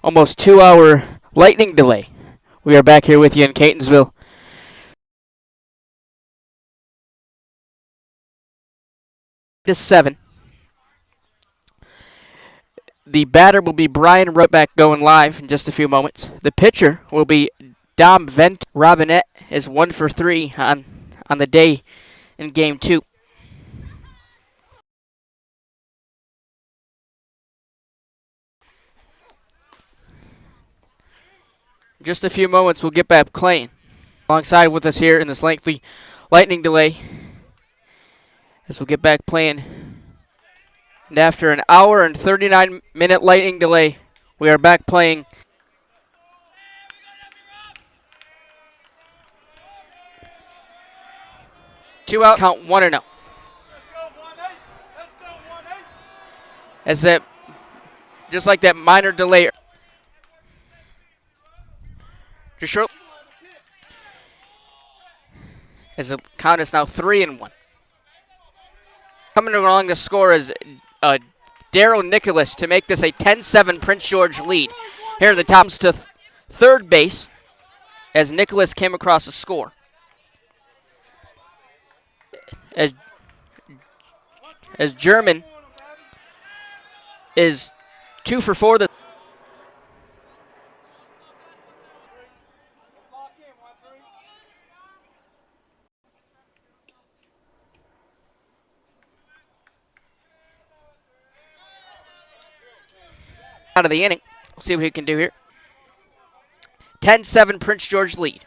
Speaker 1: Almost 2 hour lightning delay. We are back here with you in Catonsville. To 7. The batter will be Brian Roback going live in just a few moments. The pitcher will be Dom Vent. Robinette is 1 for 3 on the day in game 2. In just a few moments, we'll get back playing. Alongside with us here in this lengthy lightning delay, as we'll get back playing. And after an hour and 39-minute lightning delay, we are back playing. Two out, count 1-0. As that, just like that minor delay. to short. As the count is now 3-1. Coming along to score is Daryl Nicholas to make this a 10-7 Prince George lead. Here at the top to third base as Nicholas came across a score. As German is 2 for 4. Out of the inning. We'll see what he can do here. 10-7 Prince George lead.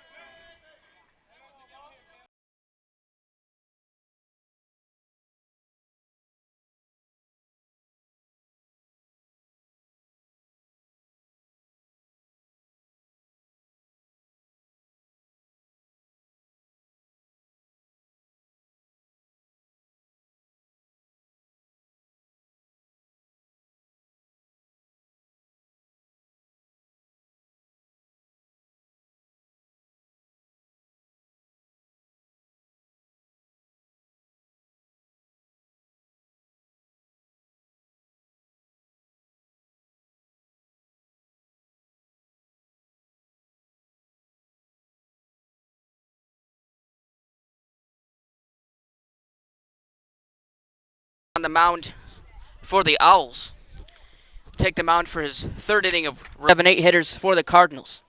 Speaker 1: On the mound for the Owls. Take the mound for his third inning of 7-8 hitters for the Cardinals.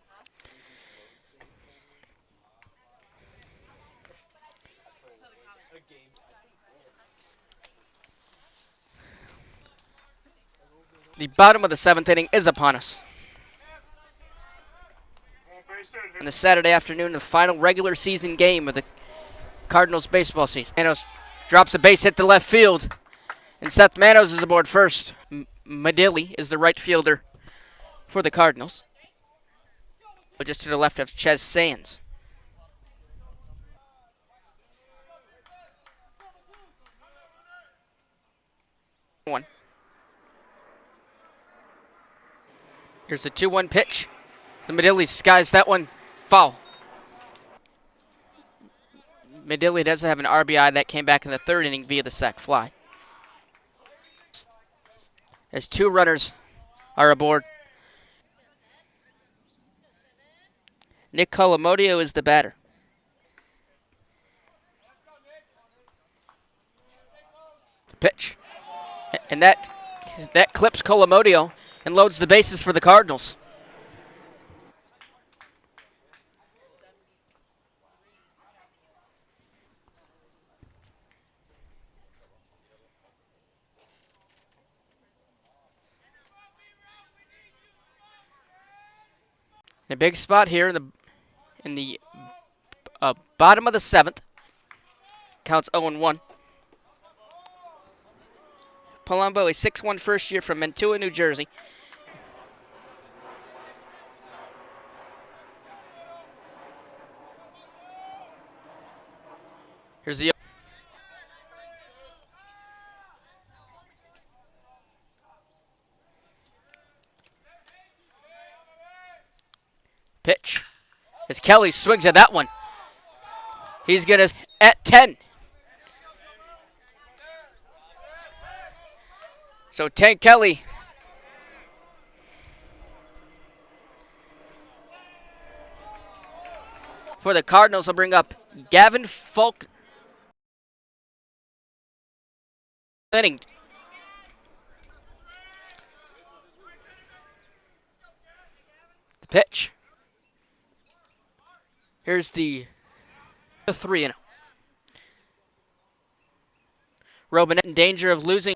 Speaker 1: The bottom of the 7th inning is upon us. On the Saturday afternoon, the final regular season game of the Cardinals baseball season. Manos drops a base hit to left field. And Seth Manos is aboard first. Medilli is the right fielder for the Cardinals. But just to the left of Ches Sands. One. Here's the 2-1 pitch. The Medilli skies that one foul. Medilli does have an RBI that came back in the 3rd inning via the sac fly. As 2 runners are aboard. Nick Colomodio is the batter. Pitch. And that clips Colomodio and loads the bases for the Cardinals. A big spot here in the bottom of the 7th. Counts 0-1. Palumbo, a 6'1" first year from Mantua, New Jersey. Here's the pitch. As Kelly swings at that one. He's going to at 10. So Tank Kelly for the Cardinals will bring up Gavin Falk. Inning. The pitch. Here's the 3-0. Robinette in danger of losing.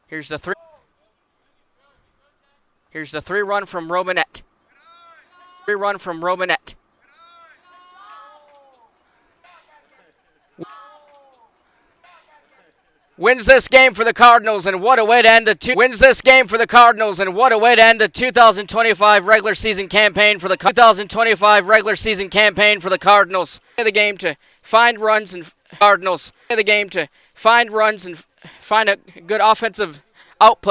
Speaker 1: Here's the 3. Here's the 3-run from Robinette. 3-run from Robinette. Wins this game for the Cardinals, and what a way to end the 2025 regular season campaign for the Cardinals. Play the game to find runs and find a good offensive output.